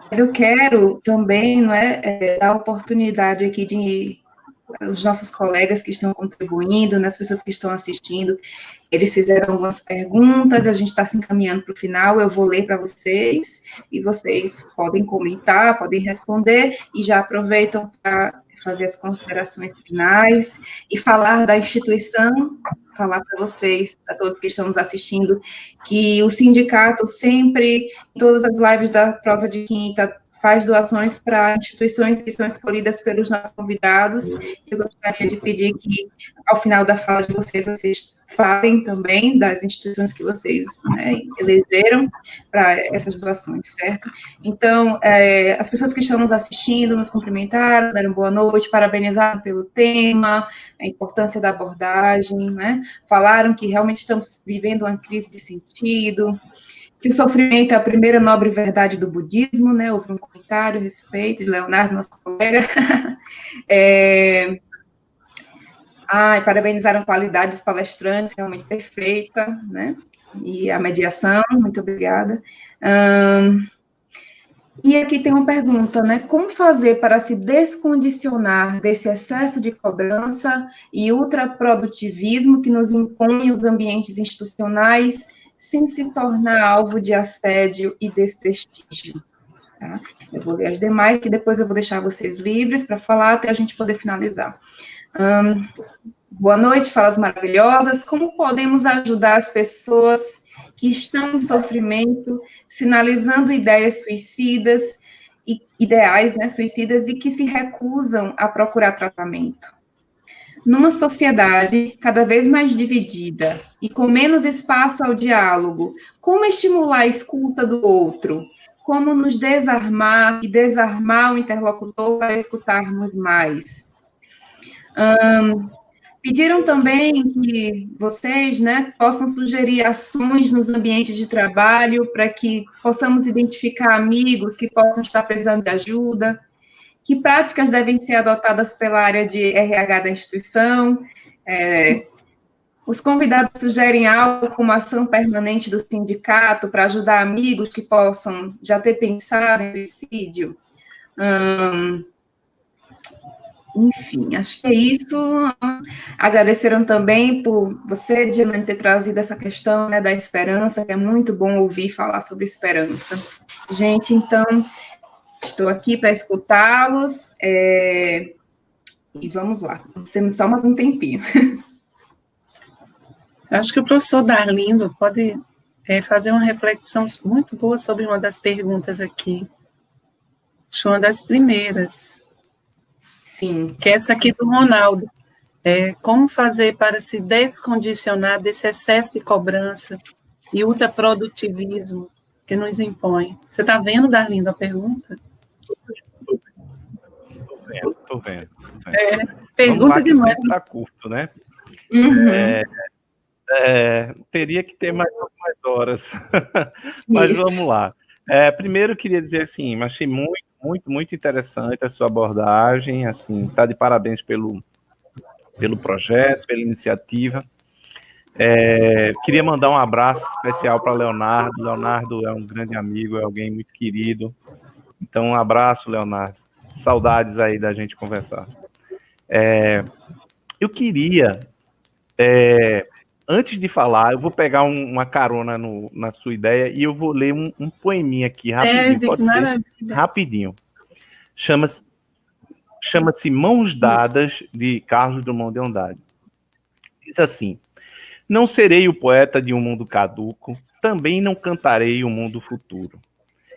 mas eu quero também, não é, dar a oportunidade aqui de os nossos colegas que estão contribuindo, né, as pessoas que estão assistindo, eles fizeram algumas perguntas, a gente está se encaminhando para o final, eu vou ler para vocês, e vocês podem comentar, podem responder, e já aproveitam para fazer as considerações finais e falar da instituição, falar para vocês, para todos que estão nos assistindo, que o sindicato sempre, em todas as lives da Prosa de Quinta, faz doações para instituições que são escolhidas pelos nossos convidados. Eu gostaria de pedir que, ao final da fala de vocês falem também das instituições que vocês, né, elegeram para essas doações, certo? Então, as pessoas que estão nos assistindo, nos cumprimentaram, deram boa noite, parabenizaram pelo tema, a importância da abordagem, né? Falaram que realmente estamos vivendo uma crise de sentido, que o sofrimento é a primeira nobre verdade do budismo, né? Houve um comentário a respeito de Leonardo, nosso colega. Parabenizaram a qualidade dos palestrantes, realmente perfeita, né? E a mediação, muito obrigada. E aqui tem uma pergunta, né? Como fazer para se descondicionar desse excesso de cobrança e ultraprodutivismo que nos impõe os ambientes institucionais sem se tornar alvo de assédio e desprestígio? Tá? Eu vou ler as demais, que depois eu vou deixar vocês livres para falar até a gente poder finalizar. Boa noite, falas maravilhosas. Como podemos ajudar as pessoas que estão em sofrimento, sinalizando ideias suicidas, ideais, né, suicidas, e que se recusam a procurar tratamento? Numa sociedade cada vez mais dividida e com menos espaço ao diálogo, como estimular a escuta do outro? Como nos desarmar e desarmar o interlocutor para escutarmos mais? Pediram também que vocês, né, possam sugerir ações nos ambientes de trabalho para que possamos identificar amigos que possam estar precisando de ajuda. Que práticas devem ser adotadas pela área de RH da instituição? Os convidados sugerem algo como ação permanente do sindicato para ajudar amigos que possam já ter pensado em suicídio? Enfim, acho que é isso. Agradeceram também por você, Diana, ter trazido essa questão, né, da esperança, que é muito bom ouvir falar sobre esperança. Gente, então, estou aqui para escutá-los, e vamos lá. Temos só mais um tempinho. Acho que o professor Darlindo pode fazer uma reflexão muito boa sobre uma das perguntas aqui. Acho que uma das primeiras. Sim. Que é essa aqui do Ronaldo. Como fazer para se descondicionar desse excesso de cobrança e ultraprodutivismo que nos impõe? Você está vendo, Darlindo, a pergunta? Estou vendo. Pergunta demais. Está curto, né? Uhum. Teria que ter mais algumas horas, mas Isso. vamos lá. Primeiro, eu queria dizer assim, achei muito interessante a sua abordagem, assim, tá de parabéns pelo projeto, pela iniciativa. Queria mandar um abraço especial para Leonardo. Leonardo é um grande amigo, é alguém muito querido. Então, um abraço, Leonardo. Saudades aí da gente conversar. Eu queria, antes de falar, eu vou pegar uma carona na sua ideia e eu vou ler um poeminha aqui, rapidinho, pode ser? Rapidinho. Chama-se Mãos Dadas, de Carlos Drummond de Andrade. Diz assim: não serei o poeta de um mundo caduco, também não cantarei o mundo futuro.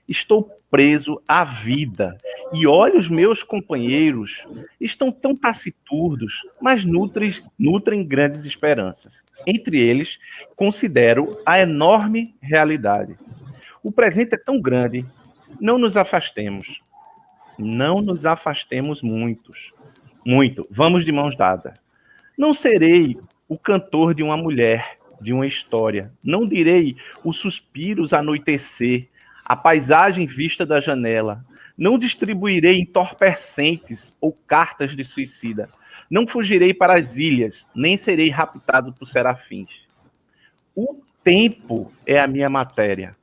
Estou preso à vida, e olho os meus companheiros, estão tão taciturnos, mas nutrem grandes esperanças. Entre eles, considero a enorme realidade. O presente é tão grande, não nos afastemos. Não nos afastemos muito. Vamos de mãos dadas. Não serei o cantor de uma mulher, de uma história. Não direi os suspiros anoitecer, a paisagem vista da janela. Não distribuirei entorpecentes ou cartas de suicida. Não fugirei para as ilhas, nem serei raptado por serafins. O tempo é a minha matéria.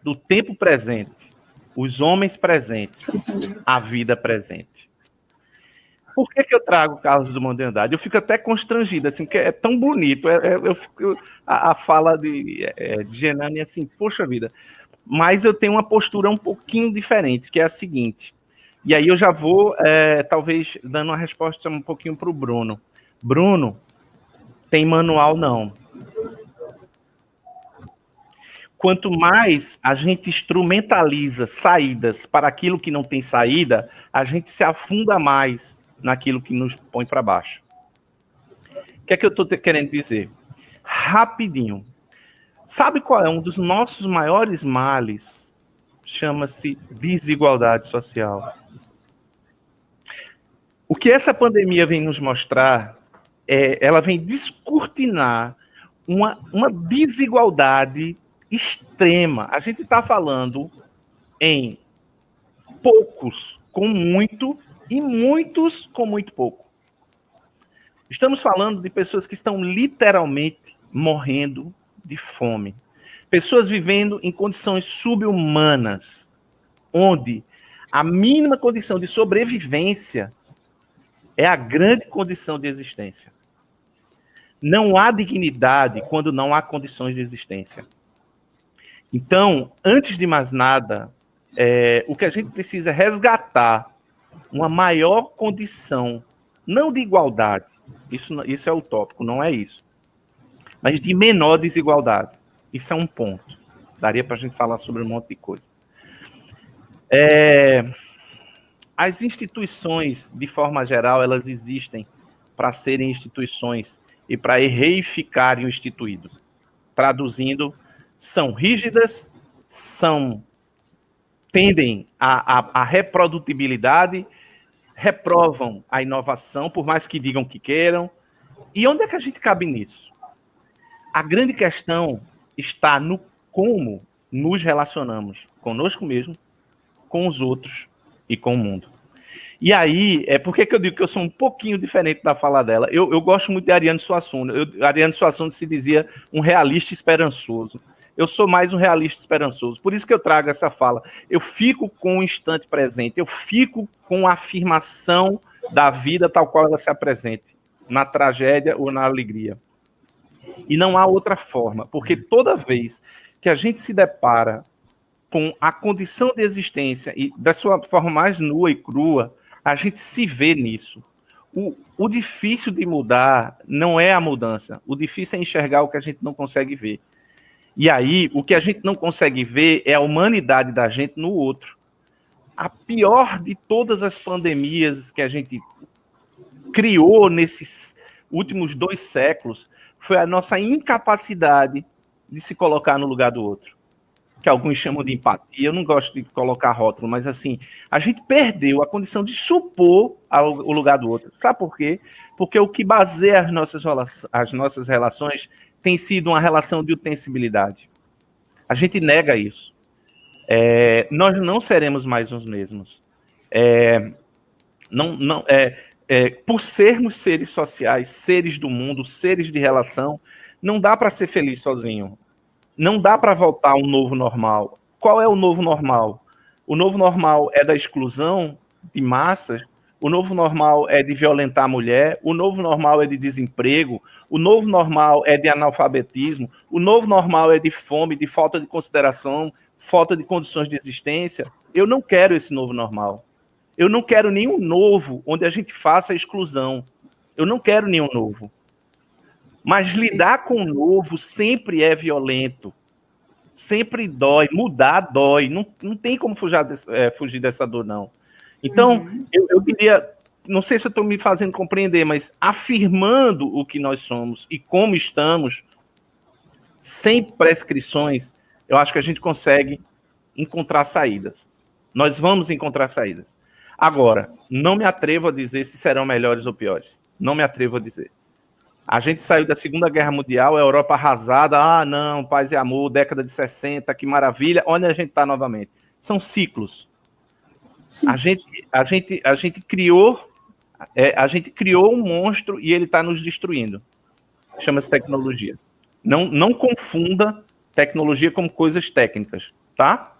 Do tempo presente, os homens presentes, a vida presente. Por que eu trago Carlos Drummond de Andrade? Eu fico até constrangido, assim, porque é tão bonito. A fala de Genani, assim, poxa vida. Mas eu tenho uma postura um pouquinho diferente, que é a seguinte: E aí eu já vou, talvez, dando uma resposta um pouquinho para o Bruno. Bruno, tem manual não. Quanto mais a gente instrumentaliza saídas para aquilo que não tem saída, a gente se afunda mais naquilo que nos põe para baixo. O que é que eu estou querendo dizer? Rapidinho. Sabe qual é um dos nossos maiores males? Chama-se desigualdade social. O que essa pandemia vem nos mostrar ela vem descortinar uma desigualdade extrema. A gente está falando em poucos com muito e muitos com muito pouco. Estamos falando de pessoas que estão literalmente morrendo de fome. Pessoas vivendo em condições subhumanas, onde a mínima condição de sobrevivência é a grande condição de existência. Não há dignidade quando não há condições de existência. Então, antes de mais nada, o que a gente precisa é resgatar uma maior condição, não de igualdade, isso é utópico, não é isso, mas de menor desigualdade. Isso é um ponto. Daria para a gente falar sobre um monte de coisa. As instituições, de forma geral, elas existem para serem instituições e para reificarem o instituído. Traduzindo, são rígidas, tendem à reprodutibilidade, reprovam a inovação, por mais que digam que queiram. E onde é que a gente cabe nisso? A grande questão está no como nos relacionamos conosco mesmo, com os outros e com o mundo. E aí, por que eu digo que eu sou um pouquinho diferente da fala dela? Eu gosto muito de Ariano Suassuna. Ariano Suassuna se dizia um realista esperançoso. Eu sou mais um realista esperançoso. Por isso que eu trago essa fala. Eu fico com o instante presente. Eu fico com a afirmação da vida tal qual ela se apresente, na tragédia ou na alegria. E não há outra forma, porque toda vez que a gente se depara com a condição de existência e da sua forma mais nua e crua, a gente se vê nisso. O difícil de mudar não é a mudança. O difícil é enxergar o que a gente não consegue ver. E aí, o que a gente não consegue ver é a humanidade da gente no outro. A pior de todas as pandemias que a gente criou nesses últimos 2 séculos foi a nossa incapacidade de se colocar no lugar do outro. Que alguns chamam de empatia, eu não gosto de colocar rótulo, mas assim, a gente perdeu a condição de supor o lugar do outro. Sabe por quê? Porque o que baseia as nossas relações tem sido uma relação de utensibilidade. A gente nega isso. Nós não seremos mais os mesmos. Por sermos seres sociais, seres do mundo, seres de relação, não dá para ser feliz sozinho. Não dá para voltar a um novo normal. Qual é o novo normal? O novo normal é da exclusão de massas, o novo normal é de violentar a mulher, o novo normal é de desemprego, o novo normal é de analfabetismo, o novo normal é de fome, de falta de consideração, falta de condições de existência. Eu não quero esse novo normal. Eu não quero nenhum novo onde a gente faça a exclusão. Eu não quero nenhum novo. Mas lidar com o novo sempre é violento. Sempre dói. Mudar dói. Não tem como fugir dessa dor, não. Então, eu diria, não sei se eu estou me fazendo compreender, mas afirmando o que nós somos e como estamos, sem prescrições, eu acho que a gente consegue encontrar saídas. Nós vamos encontrar saídas. Agora, não me atrevo a dizer se serão melhores ou piores. Não me atrevo a dizer. A gente saiu da Segunda Guerra Mundial, a Europa arrasada, não, paz e amor, década de 60, que maravilha, onde a gente está novamente? São ciclos. A gente criou um monstro e ele está nos destruindo. Chama-se tecnologia. Não confunda tecnologia com coisas técnicas, tá?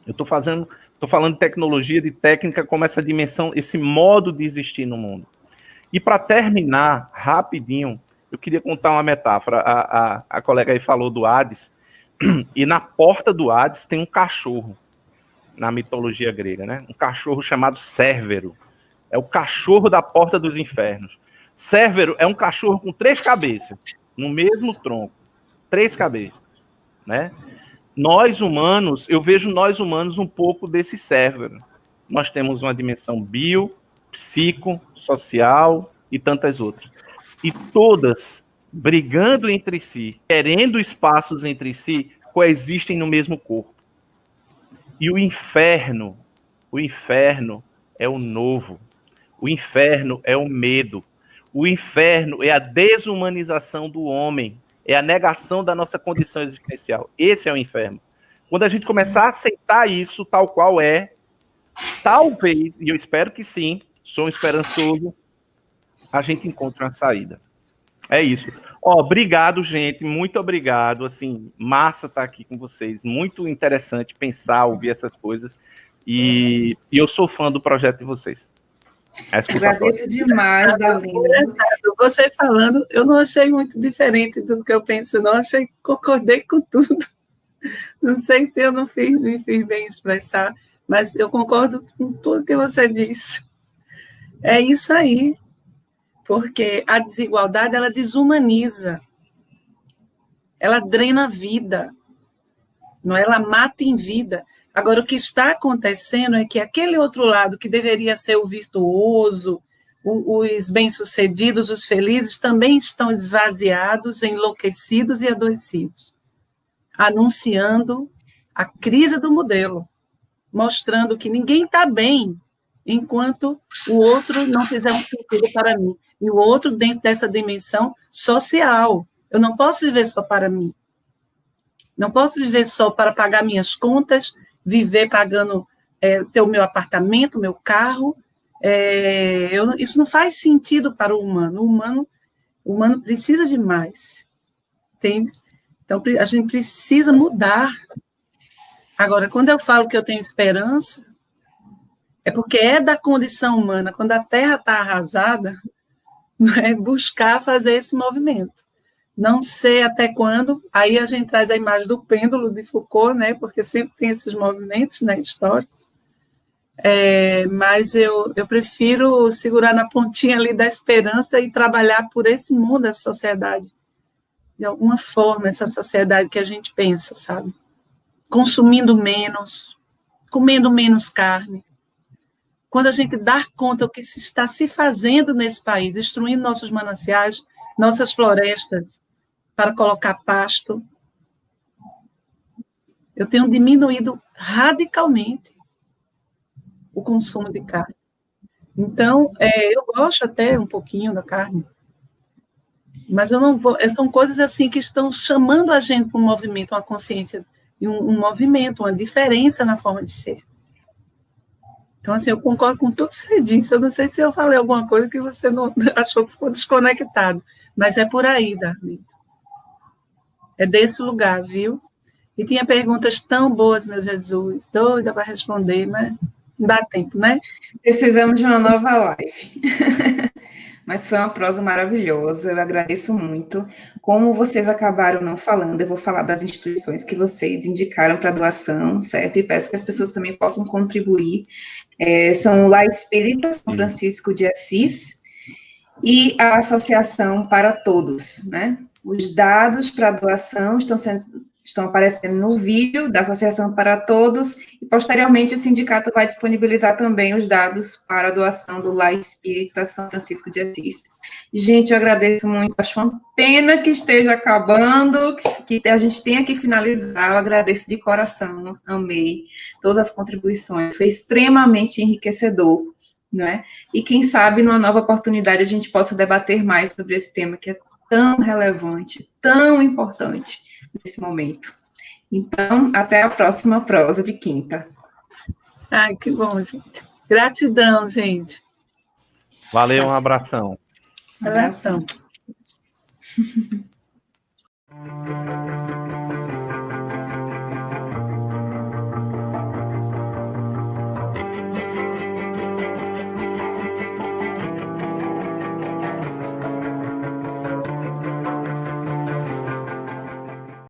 Eu estou falando de tecnologia, de técnica, como essa dimensão, esse modo de existir no mundo. E para terminar, rapidinho, eu queria contar uma metáfora. A colega aí falou do Hades, e na porta do Hades tem um cachorro. na mitologia grega, né? Um cachorro chamado Cérbero. É o cachorro da porta dos infernos. Cérbero é um cachorro com 3 cabeças, no mesmo tronco. 3 cabeças, né? Nós humanos, eu vejo nós humanos um pouco desse Cérbero. Nós temos uma dimensão bio, psico, social e tantas outras. E todas brigando entre si, querendo espaços entre si, coexistem no mesmo corpo. E o inferno é o novo. O inferno é o medo. O inferno é a desumanização do homem, é a negação da nossa condição existencial. Esse é o inferno. Quando a gente começar a aceitar isso tal qual é, talvez, e eu espero que sim, sou um esperançoso, a gente encontre uma saída. É isso. Obrigado, gente, muito obrigado. Assim, massa estar aqui com vocês. Muito interessante pensar, ouvir essas coisas. E eu sou fã do projeto de vocês. Agradeço demais, Darlene. Você falando, eu não achei muito diferente do que eu penso, não. Concordei com tudo. Não sei se eu não me fiz bem expressar, mas eu concordo com tudo que você disse. É isso aí. Porque a desigualdade, ela desumaniza. Ela drena a vida. Não, ela mata em vida. Agora, o que está acontecendo é que aquele outro lado, que deveria ser o virtuoso, os bem-sucedidos, os felizes, também estão esvaziados, enlouquecidos e adoecidos, anunciando a crise do modelo, mostrando que ninguém está bem enquanto o outro não fizer um sentido para mim. E o outro dentro dessa dimensão social. Eu não posso viver só para mim. Não posso viver só para pagar minhas contas, viver pagando, ter o meu apartamento, o meu carro. Isso não faz sentido para o humano. O humano precisa de mais. Entende? Então, a gente precisa mudar. Agora, quando eu falo que eu tenho esperança, é porque é da condição humana, quando a Terra está arrasada, é buscar fazer esse movimento. Não sei até quando, aí a gente traz a imagem do pêndulo de Foucault, né, porque sempre tem esses movimentos, né, históricos, mas eu prefiro segurar na pontinha ali da esperança e trabalhar por esse mundo, essa sociedade, de alguma forma, essa sociedade que a gente pensa, sabe? Consumindo menos, comendo menos carne. Quando a gente dá conta do que se está se fazendo nesse país, destruindo nossos mananciais, nossas florestas, para colocar pasto, eu tenho diminuído radicalmente o consumo de carne. Então, eu gosto até um pouquinho da carne, mas eu não vou. São coisas assim que estão chamando a gente para um movimento, uma consciência, um movimento, uma diferença na forma de ser. Então, assim, eu concordo com tudo que você disse. Eu não sei se eu falei alguma coisa que você não achou que ficou desconectado, mas é por aí, Darlene. É desse lugar, viu? E tinha perguntas tão boas, meu Jesus, doida para responder, mas não dá tempo, né? Precisamos de uma nova live. Mas foi uma prosa maravilhosa, eu agradeço muito. Como vocês acabaram não falando, eu vou falar das instituições que vocês indicaram para doação, certo? E peço que as pessoas também possam contribuir. São o La Espírita, São Francisco de Assis, e a Associação para Todos, né? Os dados para doação estão aparecendo no vídeo da Associação para Todos, e posteriormente o sindicato vai disponibilizar também os dados para a doação do La Espírita São Francisco de Assis. Gente, eu agradeço muito, acho uma pena que esteja acabando, que a gente tenha que finalizar, eu agradeço de coração, amei todas as contribuições, foi extremamente enriquecedor, não é? E quem sabe, numa nova oportunidade, a gente possa debater mais sobre esse tema que é tão relevante, tão importante nesse momento. Então, até a próxima prosa de quinta. Ai, que bom, gente. Gratidão, gente. Valeu, um abração. Abração.